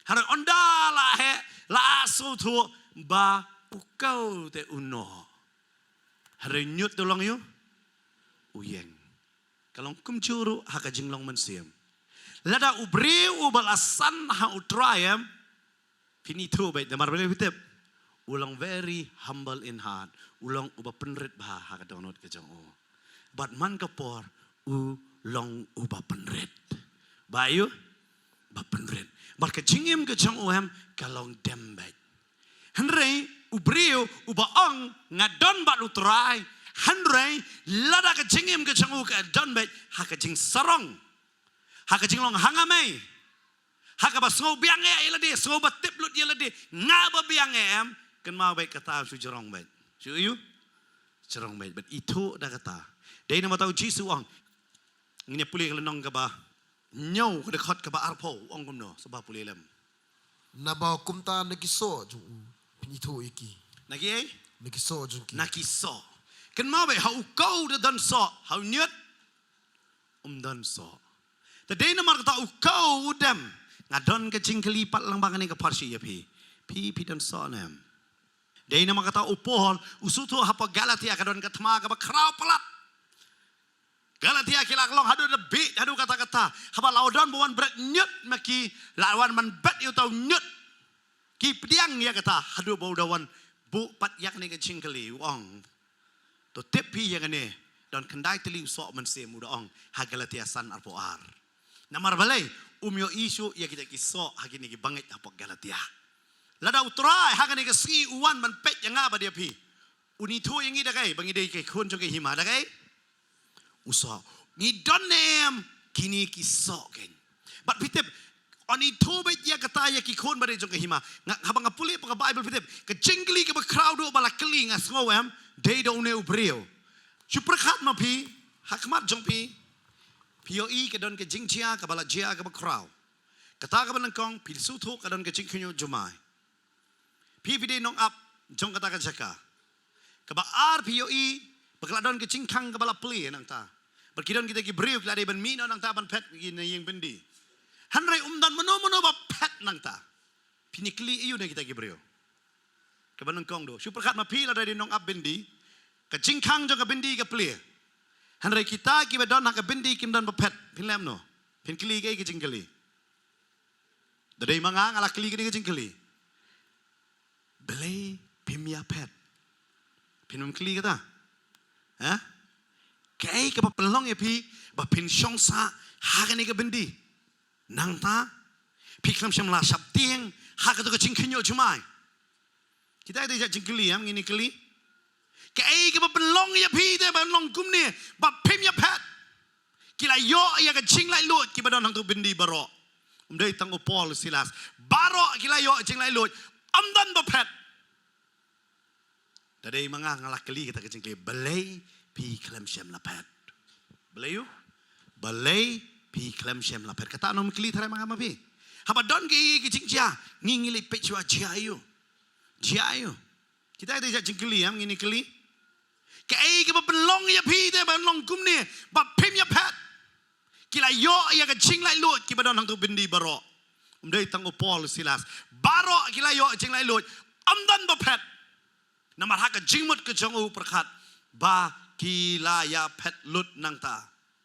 Har onda la he la so to ba ukau te uno. Har nyot tolong yo. Uyeng. Kalong kumcuru hakajing long mensiam. Lada ubreu ubalasan ha utrayam. Finito bait damar bele bitep. Ulang very humble in heart. Ulang uba penrit bah hakadonot kejang o. But man kapor long uba penrit. Bayu ba penrit. Barka jingim kejang ohem kalong dembet. Henry ubreu uba ong ngadon bat utrai. Henry lada kejingim kejang o ka donbet hakajing sarong. Hakajing long hangamay. Hakaba sngo biang e ilade sngo batip lut ilade ngaba biang em kan mau baik kata su jerong baik. Su you jerong baik but itu dah kata. Dai nama tahu Jisu ang Ngini puli kalau nong kaba nyau kada khot kaba arpo ong kumno sebab puli lem. Nabaw kumta nagiso jung pinito iki. Nagi ay Nagiso jung ki. nakiso. Kan mau be hau kau de dan so hau nyut dan so. Tadi nama kata kau dem ngadon ke cingkeli pat lang bangani ke parsi ya pi dan so nem. Dai nama kata upol usutu hapa Galatia kadon katma ka bakrau pelat. Galatia kilak long hadu lebih hadu kata-kata haba laudon buan berat nyut maki lawan man bet you tau nyut ki pediang ya kata hadu bau dawan bu pat yak ni ke cingkeli wong to tepi yang ni dan kendai teli sok man se muda ong ha Galatia san arpoar namar balai umyo isu ya kita kisok hagini ki bangit hapok Galatia lada utrai hagani ke si uwan man pet yang apa dia pi unito yang ida kai bangi dei ke kun ke hima da kai uso ni donem kini kisok ken but pitep oni to bet ya kata ya ki kun bare jong ke hima habang apuli pa Bible pitep ke jingli ke ba crowd do bala keling as ngowem dei do ne ubreo superkhat ma pi hakmat jong pi POE ke don ke jingcia ke bala jia ke ba crowd kata ke banangkong pil sutu ke don ke jingkunyo jumai PVD nong up jong kata ke jaka ke ba RPOE Bakladon ke cingkang ke bala pli nang ta. Berkidon kita ki brief la de ban mino nang ta ban pet ki na yeng bendi. Hanrai umdan meno ba pet nang ta. Pinikli iu na kita ki brief. Ke banang kong do. Super kat ma pi la de nong up bendi. Ke cingkang jong ke bendi ke pli. Hanrai kita ki badon nak ke bendi kim dan ba pet pinlem no. Pinkli ke ki cingkeli. Dai manga ngala kli ke cingkeli. Belai pimia pet. Pinum kli kata. Ha? Kay ka papalong ya pi ba pinsyong sa hagan ni ka bendi nang ta piklam syam la sabting haga to ka cingkinyo jumai kita ite ja cingkeli am ngini keli kay ka papalong ya pi de ban long kumni ba pim ya pat kila yo ya ka cing lai lut ki badon hang to bendi baro umdai tang Paul Silas baro kila yo cing lai lut amdan ba pat Tadi mga ngalakali kita kecingkli balay pi klem syam lapet. Balayu? Balay pi klem syam lapet. Kata anom kli taray mga mapi. Haba don ke kecingcia ngingili pechua jiayu. Jiayu. Kita ada jingkli am ngini kli. Kay ke belong ya pi de belong kumni ba pim ya pet. Kila yo ya ka cing lai lut ki badon hang tu bindi baro. Umdai tang Paul Silas. Baro kila yo cing lai lut. Amdan ba pet. Namar haka jingmut ke jongu perkat ba kila ya pet lut nang ta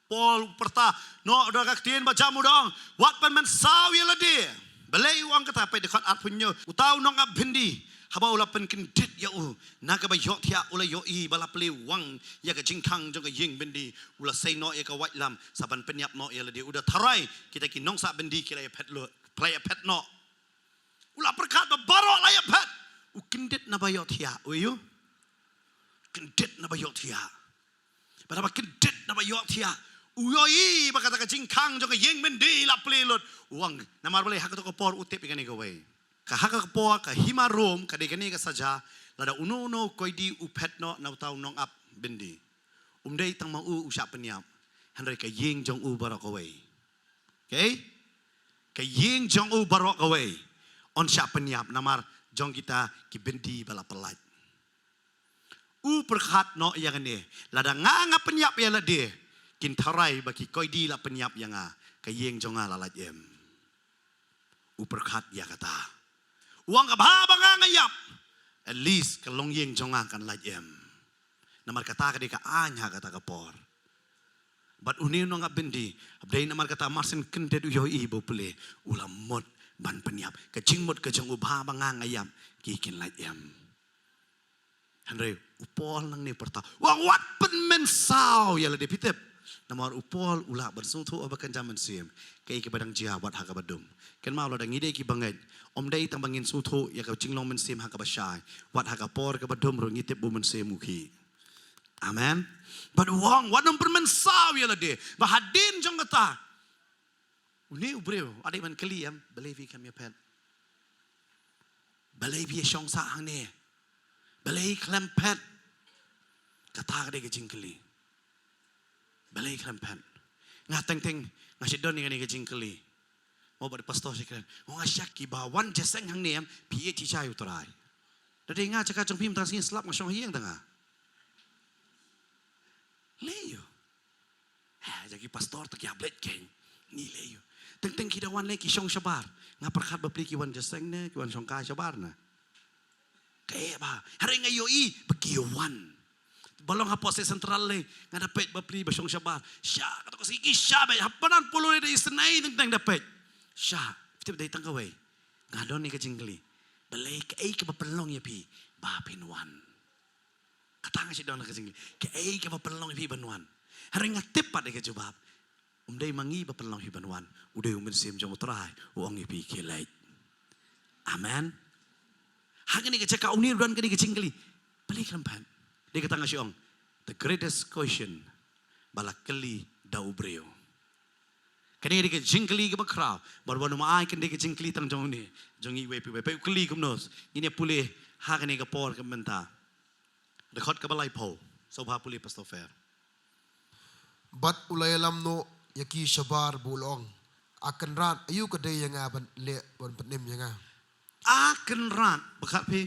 Paul perta no do ka tien ba jamu dong wat pan man saw ya lade belai wang kata pe dekat at punyo utau nong ab bindi haba ula pen kendit ya naga ba yo tia ula yo I bala ple wang ya ka jingkang jong ka ying bindi ula say no ya ka wat lam saban penyap no ya lade udah tarai kita ki nong sa bindi kila ya pet lut play ya pet no ula perkat ba baro la ya pet Kendit na bayot hiya, uyo. Kendit na bayot hiya. Pada kendit na bayot hiya. Uyoy, baka taka jingkang jong yeng mendi la plelot. Uang, namar boleh hak to por utip ikani gawai. Ka hak po ka hima rom ka dekani ka saja lada uno koidi upet no na tau nong up bendi. Umdai tang mau usap penyap. Henry ka yeng jong barok gawai. Okay? Ka yeng jong barok gawai. On syak penyap namar jong kita ki bendi bala pelat. Perkhat no yang ni. Lada nganga penyap ya lade. Kin tarai baki koidi la penyap yang kayeng jonga lalat em. Perkhat ya kata. Uang kabha nganga yap. At least kalong yeng jonga kan lat em. Namar kata ka ka anya kata ka por. But uni no nga bendi. Abdai namar kata marsin kendet uyo ibo pule. Ulam mod ban penyap kecingmut kejong ubah bangang ayam kikin lai em Henry upol nang ni perta wang wat pen men saw ya le depitep namar upol ula bersutu abakan zaman sim kay ke badang jia wat haka badum ken mau lo dang ide ki banget om dai tang bangin sutu ya ka jinglong men sim haka basai wat haka por ke badum ro ngitip bu men sim muki amen but wang wat nom per men saw ya le de bahadin jong kata Uni ubreu, ada man keliam, belevi kami pet. Belevi syong sa hang ne. Belei klem pet. Kata ka de ke jingkeli. Belei klem pet. Nga teng ngasih don ni jingkeli. Mau ber pastor sekalian. Ngasyak ki bawan jeseng hang niam pie ti chai utrai. Dadi nga cakap jong pim tang sing slap ngasong hiang tengah. Leyo. Jadi pastor tak yablet keng. Ni leyo. Teng kita wan leki song sabar. Nga perkat bapli ki wan jeseng ne ki wan song ka sabar na. Kaya ba, hari ngayon bagiwan. Balong hapos sa sentral le, nga dapat bapli basong sabar. Siya, kato kasi siya ba, hapanan pulo na isanay tentang dapat. Siya, tip day tangkaway. Nga doon ni kajingli. Balay ka ay kapapalong yapi, bapinwan. Katanga siya doon na kajingli. Ka ay kapapalong yapi banwan. Hari nga tip pa de kajubab. Umday mangi bapalong yapi banwan. Uday umensim jang utray, uang yapi kilay. Amen. Hagan ni kacaka unir dan kini kecingkeli. Balik lampan. Dia kata ngasiong, the greatest question balakeli daubreo. Kini dia kecingkeli ke bakrau. Baru maai kini dia kecingkeli tang jong ni. Jong iwe piwe. Pe ukeli kumnos. Ini pulih hagan ni kapor kementa. Dekot ke balai po. Sobha pulih pastor fair. Bat ulay alam no yaki sabar bulong. Akan rat ayu kadai yang aban le bon penim yang a. Akan rat bakat pi.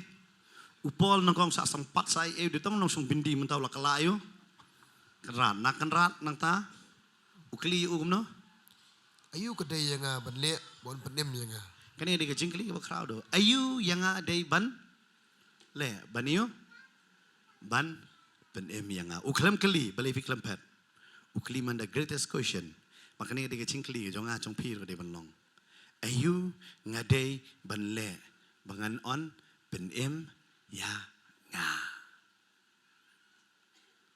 Upol nangkong sa sempat saya ditong nang sung bindi mentau la kalayo. Kan rat nang ta. Ukli no. Ayu kadai yang aban le bon penim yang a. Kani dia jingkli ke bakrau do. Ayu yang ada ban le baniyo ban penem yang a. Uklam keli balai fiklam pet. Ukli man the greatest question. Makanya dia jingkli jong a jong pir ko dia banlong. Ayu ngadai ban le bangan on penem ya nga.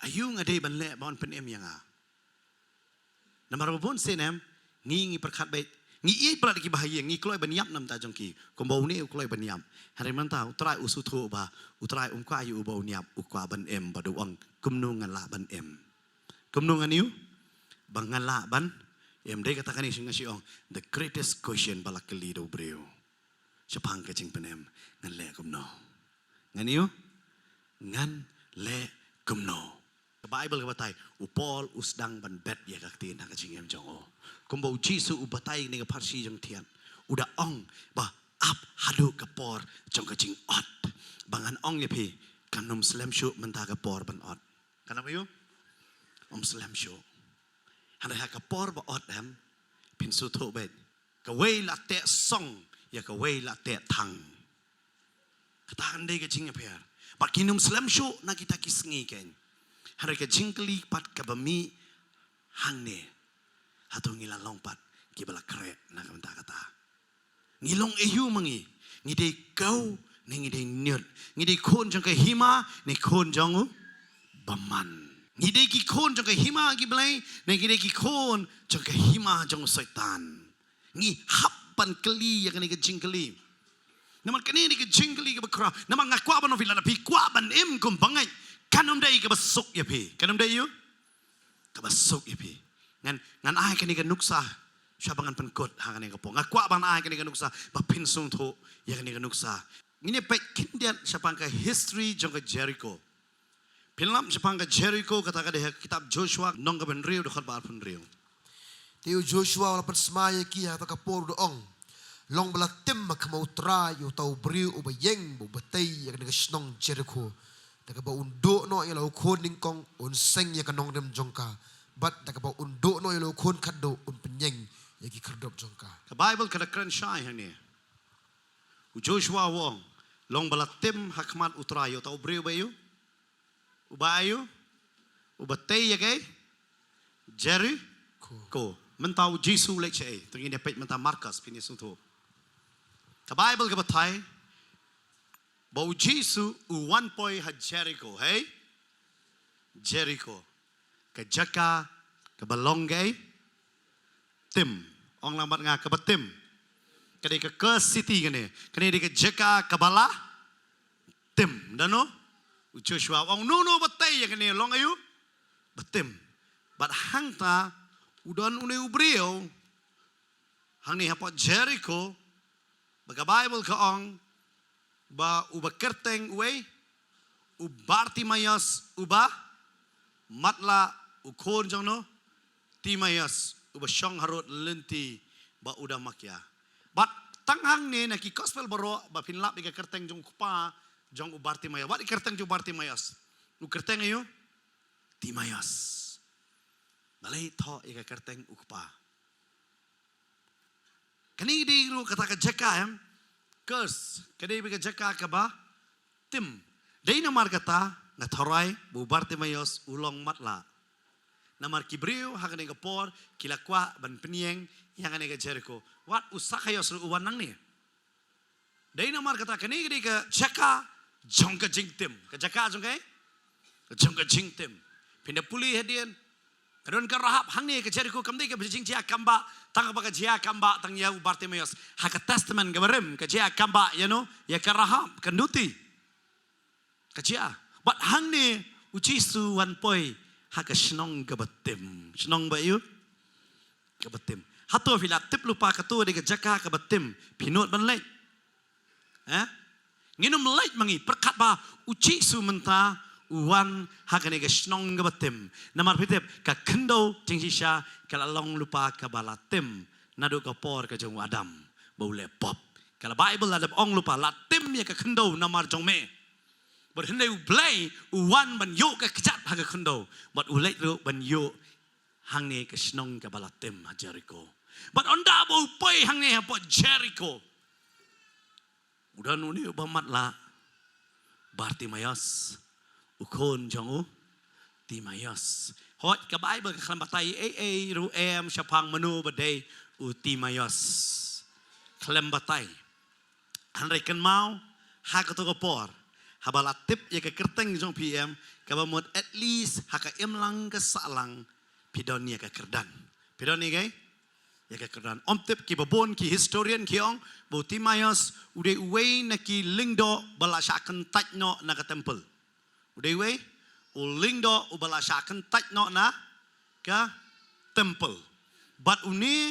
Ayu ngadai ban le bangan penem ya nga. Namar pun senem ngi perkat baik ngi pala ki bahaya ngi kloi ban yap nam ta jong ki kombau ni kloi ban yap. Hari man ta utrai usuthu ba utrai ka ayu bau niap ukwa ban em badu ang kumnu ngala ban em. Kumnu nganiu bangala ban em dai katakan ni singa siong the greatest question balakeli do breu. Sepang kecing penem ngan le kumno. Ngan iyo? Ngan le kumno. The Bible kabatay upol usdang ban bet ya kaktin na kecing em jong o. Kumbau Jisu ubatay ni kaparsi jong tian. Uda ong ba ap hadu kapor jong kecing ot. Bangan ong ya pi kanum slam shu menta kapor ban ot. Kanapa iyo? Slam shu. Handa ha kapor ba ot hem pinsu to bet. Kaway la te song ya kaway la te tang. Katakan day kecing apir. Pat kinum slam shu na kita kisngi ken. Handa ka jingkli pat kabami hang ne. Hatong ngilang longpat kibala kre na kamenta kata. Ngilong eyu mangi. Ngidei kau ni ngidei nyut. Ngidei kon jang hima ni kon jangu baman. Ngidei ki kon jang hima ki belai ni ngidei ki kon jang hima jang setan. Ngi hapan keli yang ni ke jingkeli. Naman kani ni ke jingkeli ke bakra. Naman ngakwa ban ofila na pi kwa ban em kum bangai. Kanum dai ke basuk ya pi. Kanum dai yu? Ke basuk ya pi. Ngan ai kani ke nuksa. Syabangan penkut hang ni ke po. Ngakwa ban ai kani ke nuksa. Bapin sung tho ya kani ke nuksa. Ini pek kindian syapang ke history jang ke Jericho. Pinlam syapang ke Jericho kata ke kitab Joshua nong ke ben riu dekat bar pun riu. Tiu Joshua wala semaya ki atau kapor do ong. Long bala tim makamau tra yu tau briu ubayeng bu batay yak nega snong Jericho. Daga ba undo no yalo kon ningkong un seng yak nong dem jongka. But daga ba undo no yalo kon kado un penyeng yak kerdop jongka. The Bible kada keren syai hani. Joshua wong long bala tim hakmat utra yu tau briu bayu. Ubayu ubatay yak Jericho. Mentau Jisu lek cai, tengin dia pet mentau Markus pini suntu. The Bible ke batai, bau Jisu one point ha Jericho, hey? Jericho, ke jaka, ke balonggai, tim, orang lambat ngah ke batim, kene ke city kene di ke jaka ke bala, tim, dano, Joshua, orang nuno batai ya kene long ayu, batim, bat hangta Udan unai ubrio hang ni hapot Jericho baga Bible ka ong ba uba kerteng uwe ubarti mayas uba matla ukon jong no Timayas uba syong harut lenti ba udah makya. But tanghang ni na ki gospel baro ba pinlap ika kerteng jong kupa jong u Bartimayas. Wat kerteng jong Bartimayas. U kerteng ayo Timayas. Balai tho ika kerteng u kupa. Kani di ru kata ka jaka curse. Kani bika jaka ka ba tim. Dai namar kata na thorai bu Bartimayas ulong matla. Namar kibriu hakan ega por kilakwa ban penieng yang ane ke Jericho. Wat usakayos uwan nang ni. Dai namar kata kani gedi ke jaka jong ke jingtim. Ke jaka jong ke? Jong ke jingtim. Pinda puli hedian. Kadon ka rahap hang ni ke Jericho kamdi ke jing jia kamba tang ba ke jia kamba tang ya Bartimayas. Haka testament ke barem ke jia kamba you know ya ka rahap kanduti. Ke jia. But hang ni ucisu wan poi haka senong kebetim. Senong ba yu? Kebetim. Hato fila tip lupa katua de jaka kebetim. Pinut ban lek. Nginum lek mangi perkat ba uci su menta uwan haka ne senong kebetim. Namar pitip ka kendo tingsisha kala long lupa ka balatim. Nadu ka por ka jong Adam. Bau lepop. Kala Bible ada ong lupa latim ya ka kendo namar jong me. But hendak ublay uwan ban yo ke kejat haga kendo. But ulek ru ban yo hang ni ke senong ke balatim Jericho. But onda bo upai hang ni apa Jericho. Udah nuni ubamat la Bartimayas ukon jangu Timayas. Hot ke Bible ke kalam batai ru syapang menu badai Timayas. Kalam batai. Hanrai kan mau haga to por. Habala tip ya ke kerteng jong PM kabamot at least haka imlang ke salang pidon ya ke kerdan. Pidon ni gay? Ya ke kerdan. Om tip ki babon ki historian ki ong bo Timayas ude uwe na ki lingdo bala syakan tajno na ke temple. Ude uwe u lingdo u bala syakan tajno na ke temple. But uni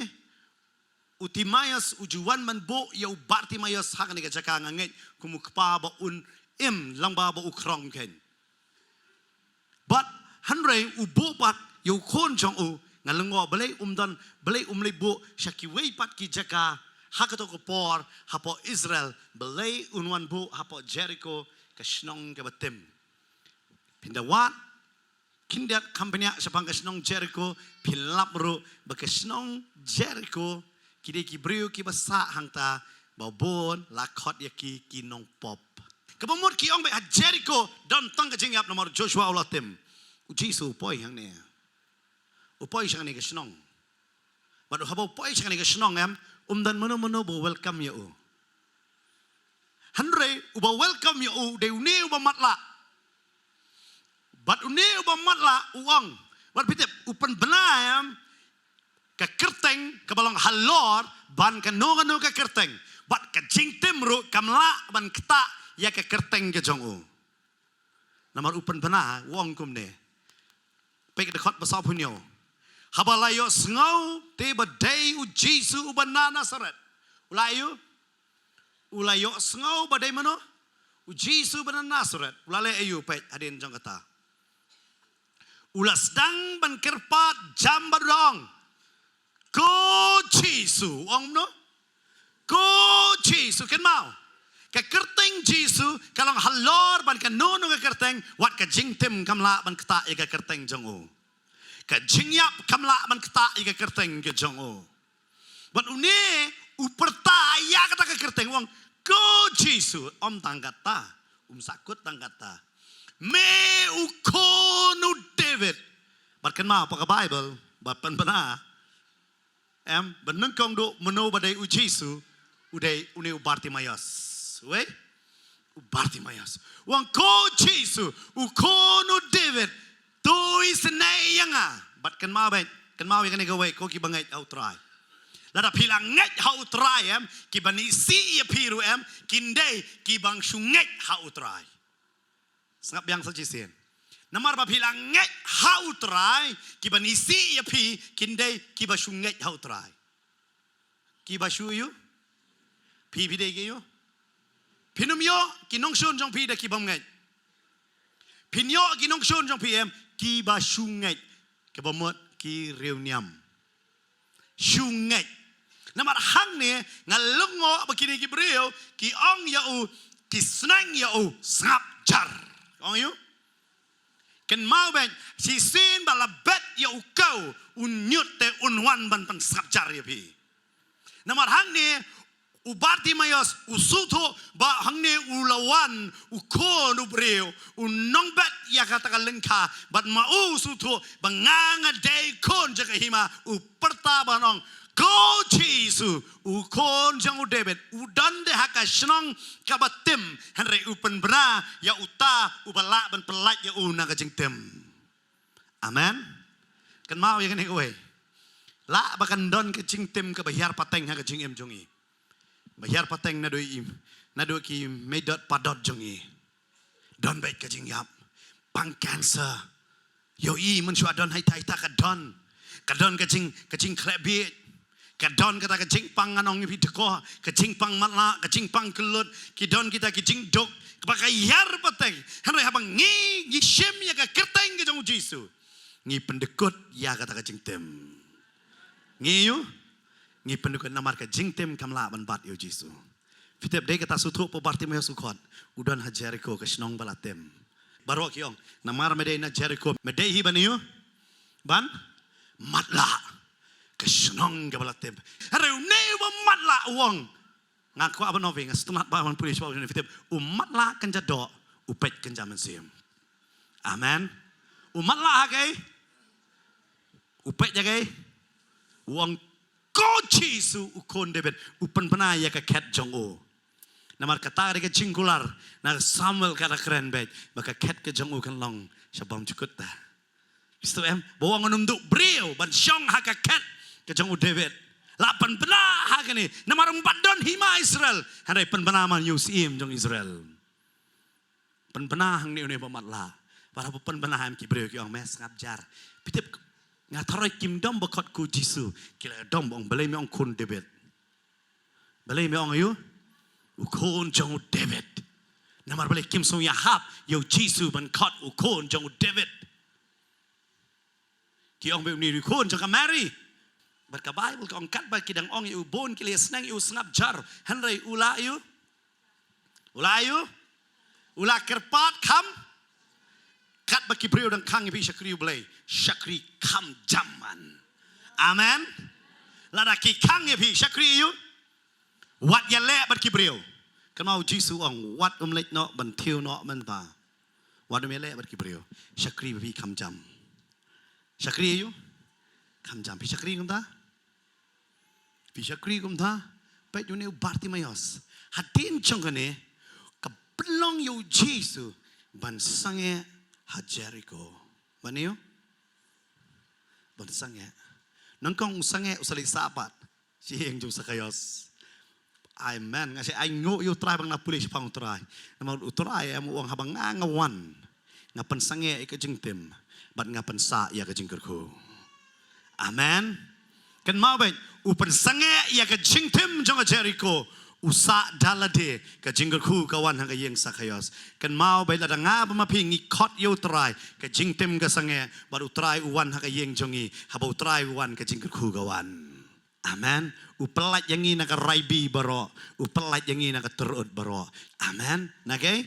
u Timayas ujuan man bo ya u Bartimayas haka ni ke jaka ngangit kumukpa ba un im lang ba ukrong ken. But hanrei ubo pat yu kon jong u ngalengo balai umdan balai umlei bu syaki wei pat ki jaka hakato ko por hapo Israel balai unwan bu hapo Jericho ka snong ka batem. Pinda wat kindat kampanya sapang ka snong Jericho pilap ru ba ka snong Jericho kide ki briu ki basa hangta babon lakot yaki kinong pop. Kabamot ki ong ba Jericho don tang ka jingyap nomor Joshua ulatim. Ujisu poi hang ne. Upoi sang ni ka snong. Madu habo poi sang ni ka snong umdan mono bo welcome ya u. Hanrei uba welcome ya u de uni uba matla. Bat uni uba matla uang. Wat pitip upan benayam ka kerteng ka balong halor ban ka no ka kerteng. Bat ka jingtim ru kamla ban kta ya ke kerteng ke jong u. Namar upan bena wong kum ne. Pek dekot pasal punyo. Habalayo sngau te badai u Jesu u bana Nazaret. Ulayo. Ulayo sngau badai mano. U Jesu bana Nazaret. Ulale ayu pek adin jong kata. Ulas dang ban kerpat jam badong. Ko Jesu ong no. Ko Jesu ken mau. Ka kerteng Jesu kalong halor ban ka nono ka kerteng wat ka jingtim kamla ban kta ka kerteng jong u. Ka jingyap kamla ban kta ka kerteng ke jong u. Ban une upertaya kata ka kerteng wong ko Jesu om tanggata sakut tanggata. Me ukonu David. Bat kan ma pa ka Bible bat pan bana ban nengkong do meno badai u Jesu udai une Bartimayas. Wait, Bartimayas. Wang ko Jesu, ukono David, tu isnay yanga. But kan mawet, kan mawet kan igaway ko kibangay outray. Lada pilang nget outray kibani si ya piru kinday kibang sunget outray. Sangap yang sajisin. Namar ba pilang nget outray kibani si ya pi kinday kibasunget outray. Kibasuyu, pi pidegeyo. Pinumyo kinong shun jong pi da kibam ngai. Pinyo kinong shun jong PM kibasungay. Kabamot ki reuniam shungai namar hang ne ngalungo bakini ki breu ki ong ya u ki snang ya u sngap jar ong yu ken mau ben si sin bala bet ya u kau unyut te unwan ban pan sngap jar ya pi namar hang ne ubarti mayos usuto ba hangne ulawan ukon ubreo unongbet ya kata lengka bat mau suto banganga day kon jaga hima uperta banong ko chisu ukon jang udebet udan de haka shnong kabatim henre upen bra ya uta ubala ban pelat ya unaga jengtem amen kan mau ya kan kowe la bakan don ke jengtem ke bayar pateng ha ke jengem jongi bayar pateng na doi ki medot padot jongi don baik ka jing yap pang cancer yo i mun shwa don hai tai ta ka don ka jing klebi ka don kata ka jing pang anong pi deko ka jing pang matla ka jing pang kelut ki don kita ki jing dok pakai yar pateng han habang ngi shem ya ka kerteng ke jong jisu ngi pendekut ya kata ka jing tem ngi yu ngi pendukut namar ka jingtem kamla ban bat yo jisu fitep de kata sutu po barti me sukot udan ha Jericho ka snong balatem baro kiong namar mede na Jericho mede hi ban yo ban matla ka snong ka balatem hare ne wa matla wong ngaku apa novi ngastumat ba ban pulis ba fitep matla kan jado upet kan jaman sim amen matla ha kai upet ja kai wong ko chisu ukon debet upan panaya ka ket jongo namar kata ke cingkular na Samuel kata keren bet maka ket ke jongo kan long syabam cukut ta istu bawang nunduk breu ban syong ha ka ket ke jongo debet lapan pena ha kani namar badon hima Israel handai pen penaman yusim jong Israel pen pena hang ni pamat la para pen pena ham ki breu ki ong mes ngap jar pitip ngathara kim dom bakot ku jisu kila dom ong balai me ong kun debet balai me ong ayu ukon jong debet namar balai kim so ya hap yo jisu ban kot ukon jong debet ki ong be ni ukon jong mary bat ka bible ka ong kat ba kidang ong yu bon kila snang yu sngap jar hanrai ula kerpat kam kat baki priu dan kang ipi syakri belai syakri kam jaman amen lada ki kang ipi syakri yu wat ya le baki priu kan mau jisu ong wat lek no ban thiu no man ba wat me le baki priu syakri ipi kam jam syakri yu kam jam pi syakri kum ta pe yu ne Bartimayos hadin chongane ka blong yu jisu ban sange ha Jericho maniyo ban sange nangkong sange usali sapat si heng jung sakayos amen ngasi ay ngo yu try bang napuli si pang try namang utray am uang habang ngawan ngapan sange ka jingtem bat ngapan sa ya ka jingkerko amen kan mau ba upan sange ya ka jingtem jong Jericho usa dalade ka jingkerku kawan hang yeng sakayos kan mau ba la nga ba mapingi khot yo try ka jingtem ka sange bat utray uwan hang yeng jongi haba utray uwan ka jingkerku kawan amen upelat yang ini nak raibi baro upelat yang ini nak terut baro amen nake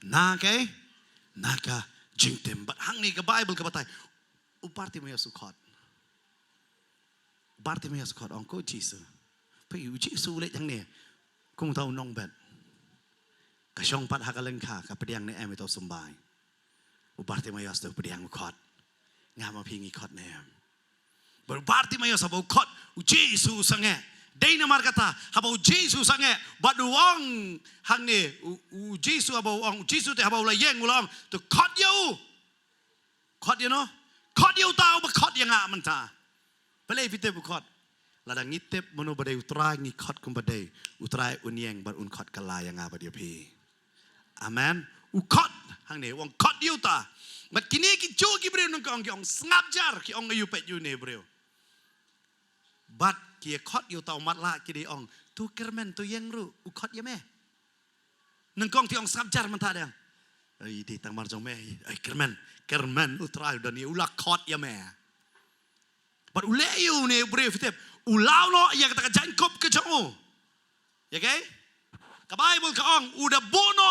naka jingtem bat hang ni ka bible ka batay uparti mo yasukot ongko jisu pe yu jisu le yang ni kung tau nong bet kasyong pat hakalengka ka pediang ne em tau sumbai uparti mo yas do pediang ukot ngama pingi kot ne berarti mayo sabau kot jisu sange dei namar kata habau jisu sange baduang hang ni jisu habau ong jisu te habau la yeng ulang to kot you know kot you tau ba kot yang a menta pelai vite bu kot ladang ngitep mono badai utrai ngi kot kum badai utrai unyeng bar un kot kala yang a badia pi amen u kot hang ni wong kot you ta mat kini ki jo ki breu nong ki ong snap jar ki ong ayu pet you ne breu bat ki kot you tau mat la ki di ong tu kermen tu yeng ru u kot ya me nong kong ti ong snap jar man ta dang ai di tang mar jong me ai kermen utrai dan ni ula kot ya me But uleyu ne brave tip. Ulau no ya kata Jacob ke jongo. Ya ke? Ka Bible ka ong uda bono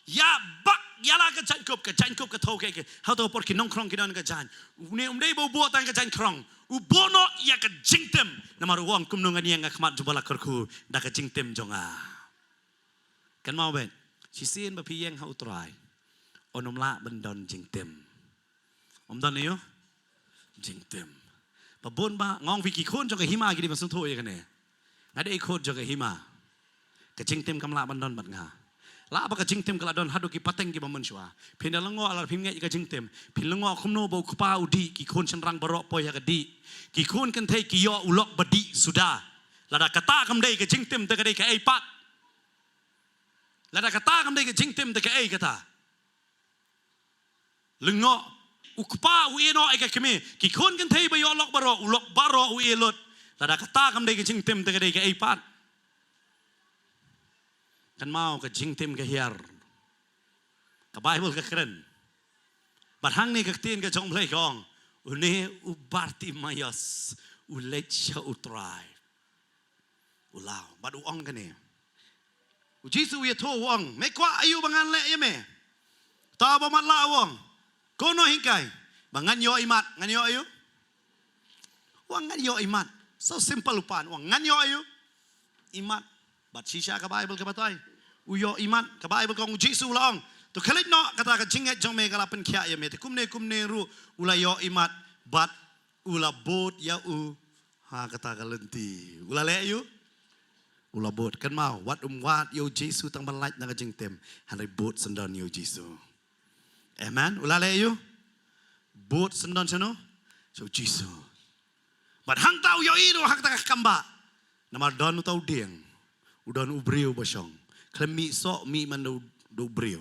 ya bak ya la ka Jacob ka thau ke. How to por ki nong krong ki don ka jan. Ne umdei bo bo tan ka jan krong. U bono ya ka jingtem. Namar wong kum nungan yang akmat jubala kerku da ka jingtem jonga. Kan mau ben. Si sin ba pi yang hau trai. Onom la bendon jingtem. Om don yo jingtem. Pa bon ba ngong vi ki khon jong ka hima ki di masung tho ye kan ne. Ngade I khon jong ka hima. Ka jingtem kam la bendon bat nga. La ba ka jingtem kala don hadu ki pateng ki bamun shwa. Phin da lango ala phim nge ka jingtem. Phin lango khumno bo kpa udi ki khon chen rang barok po ya ka di. Ki khon kan thai ki yo ulok badi sudah. Lada kata kam dei ka jingtem te ka dei ka ei pat. Lada kata kam dei ka jingtem te ka ei kata. Lengo ukpa u eno ai ka keme ki khon kan thai ba yo lok baro ulok baro u elot. Lada kata kam dei ka jingtem te ka dei ka ei pat. Kan mau ka jingtem ka hiar. Ka Bible ka keren. Bat hang ni ka tin ka jong play kong. Une u Bartimayas u let sha u try. U lao bat u ong ka ne. U Jisu ye to wong. Me kwa ayu bangan le ye me. Ta ba mat la wong. Kono hingkai. Bangan yo imat. Ngan yo ayu. Wong ngan yo imat. So simple upan. Wong ngan yo ayu. Imat. Bat shisha ka Bible ka batay. Uyo iman ka Bible ka Jisu laong. To kalit no kata ka jinget jong me kala pen kya ya me. Kumne ru ula yo imat bat ula bot ya u ha kata ka lenti. Ula le yu. Ula bot kan mau wat wat yo Jisu tang balait na ka jingtem. Hanai bot sendon yo Jisu. Amen. Ula le yu. Bot sendon chano. So Jisu. Bat hang tau yo iru hak ta ka kamba. Namar don tau dieng. Udon ubriu basyong. Klemi so mi man do ubriu.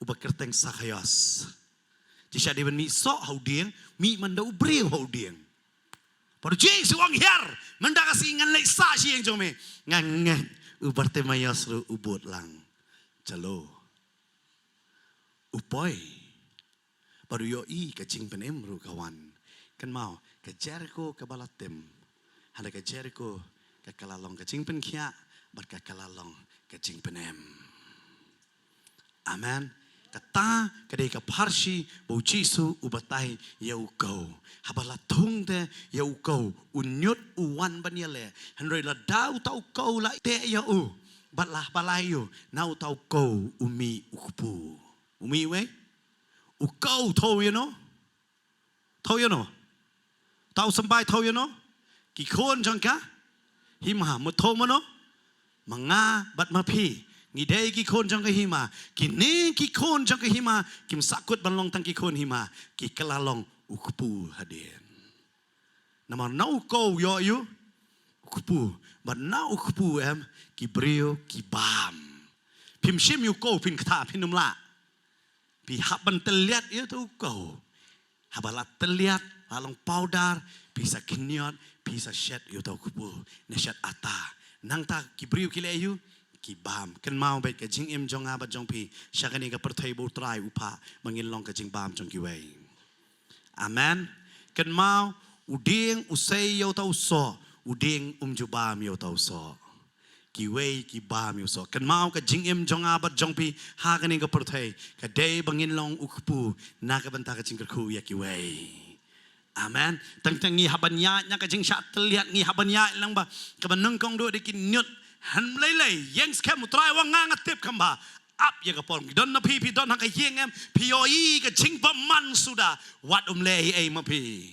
Uba kerteng sakayas. Jisha di ben mi so hau dieng. Mi man do ubriu hau dieng. Pada jeng suang hiar. Menda kasi ngan lek sa si yang jome. Ngan ubarte mayas ru ubot lang. Jalo. Upoy. Baru yo I kacing penem ru kawan. Kan mau ke Jericho ke Balatem. Handa ke Jericho ke kalalong kacing pen kia. Bar ke kalalong kacing penem. Amen. Kata kadai ka parsi bau Jisu ubatai yau kau. Habala tung te yau kau. Unyut uwan banyale. Henry la dau tau kau la te yau. Batlah balayu. Nau tau kau umi ukupu. Umi we? Ukau tau you know? Tau you know? Tau sampai tau you know? Kikon jangka? Himha mutau mano? Manga bat mapi ngidei ki kon jang ke hima kini ki kon jang ke hima kim sakut banlong tang ki kon hima ki kelalong ukpu hadin nama nau ko yo yu ukpu but nau ukpu em ki brio ki bam pim shim yu ko pin kata pinum la pi haban teliat yu tu ko habalat teliat along powder bisa kinyot bisa shed yu tu ukpu neshat ata nang ta kibriu kileyu kibam kan mau bet ka jing im jong abat jong pi syakani ka perthai bo trai upa mangin long ka jing bam jong kiwei amen kan mau uding usai yo tau so uding jubam yo tau so kiwei kibam yo so kan mau ka jing im jong abat jong pi ha kani ka perthai ka dei bangin long ukpu na ka banta ka jing ku ya kiwei amen. Tang ngi habanya nya ka jing sha teliat ngi habanya lang ba ka banung kong do dikin nyut han lei yang skem trai wang nga tip kamba up ya ka pon don na pi don ha ka yeng em poi ka jing ba man sudah wat lei ai ma pi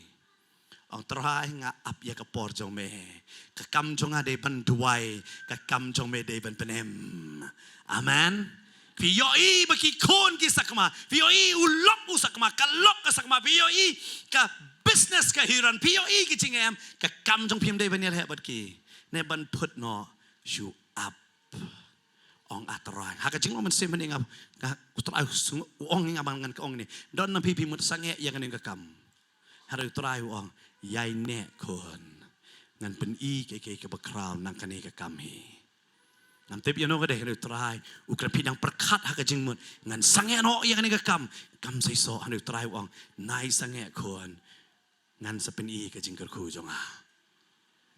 ong trai nga up ya ka por jong me ka kam jong ade ban duai ka kam jong me de ban penem amen. Piyoi bagi kon ki sakma, piyoi ulok usakma, kalok ka sakma, piyoi ka business ka hiran, piyoi ki cingem ka kam jong pim dei banial hebat ki, ne ban put no shoe up, ong aterang, haka jing omen semen ingap, ka utrai ong ingabang ngan ka ong ni, don na pipi mut sange yang ngan ka kam, hara utrai ong yai ne kon, ngan pen I ke bakral nang kani ka kam hi. Nanti piano ka deh try ukra pinang perkat haka jingmut ngan sange no yang ni kam sai so hanu try wang nai sange kon ngan sepeni ke jingker ku jonga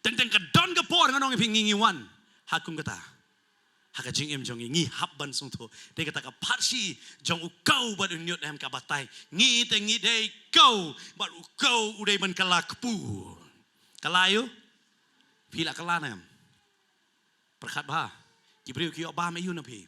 tentang ke don ke por nganong pi ngingi wan hakum kata haka jing em jong ngi hab ban sung tho de kata ka parsi jong u kau bat unyot em ka batai ngi te ngi de kau bat u kau udai ban kala kepu kalayu pila kala nam perkhat ba kibriu ki obam ayu na pi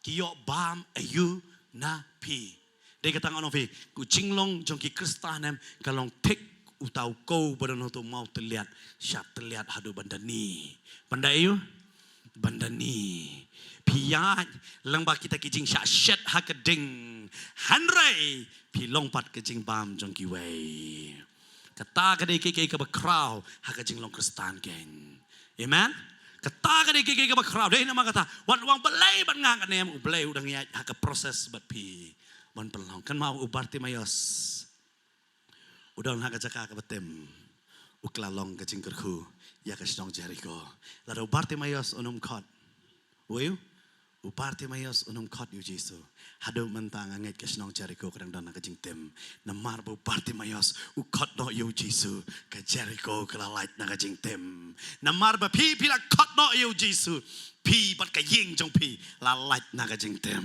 ki obam ayu na pi de kata ngono pi ku jinglong jong ki kristanem kalong tek utau kau badan tu mau terlihat syat terlihat hadu bandani banda ayu bandani piat langba kita kijing syak syat hakading hanrai pi longpat kijing bam jong ki wei kata kadai ke ke bakrau hakajing long kristan gen amen kata kadai ke bakrau dei nama kata wan wang belai ban ngang kanem u belai udang ya haka proses bat pi ban pelong kan mau u Bartimayus udang haka jaka ka betem uklalong ke jingkerku ya ke sidong Jericho lalu Bartimayus unum kot weu u Bartimayus unum kot yu Jesu hadu mentang anget ke sidong Jericho kadang dana ke jingtem namar bu Bartimayus u kot no yu Jesu ke Jericho kelalait na ke jingtem namar ba pi pila kot no yu Jesu pi bat ka ying jong pi lalait na ke jingtem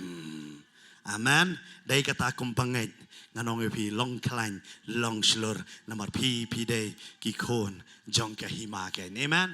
amen dai kata kumpanget nganong pi long klan long slur namar pi day ki kon jong ka hima ken amen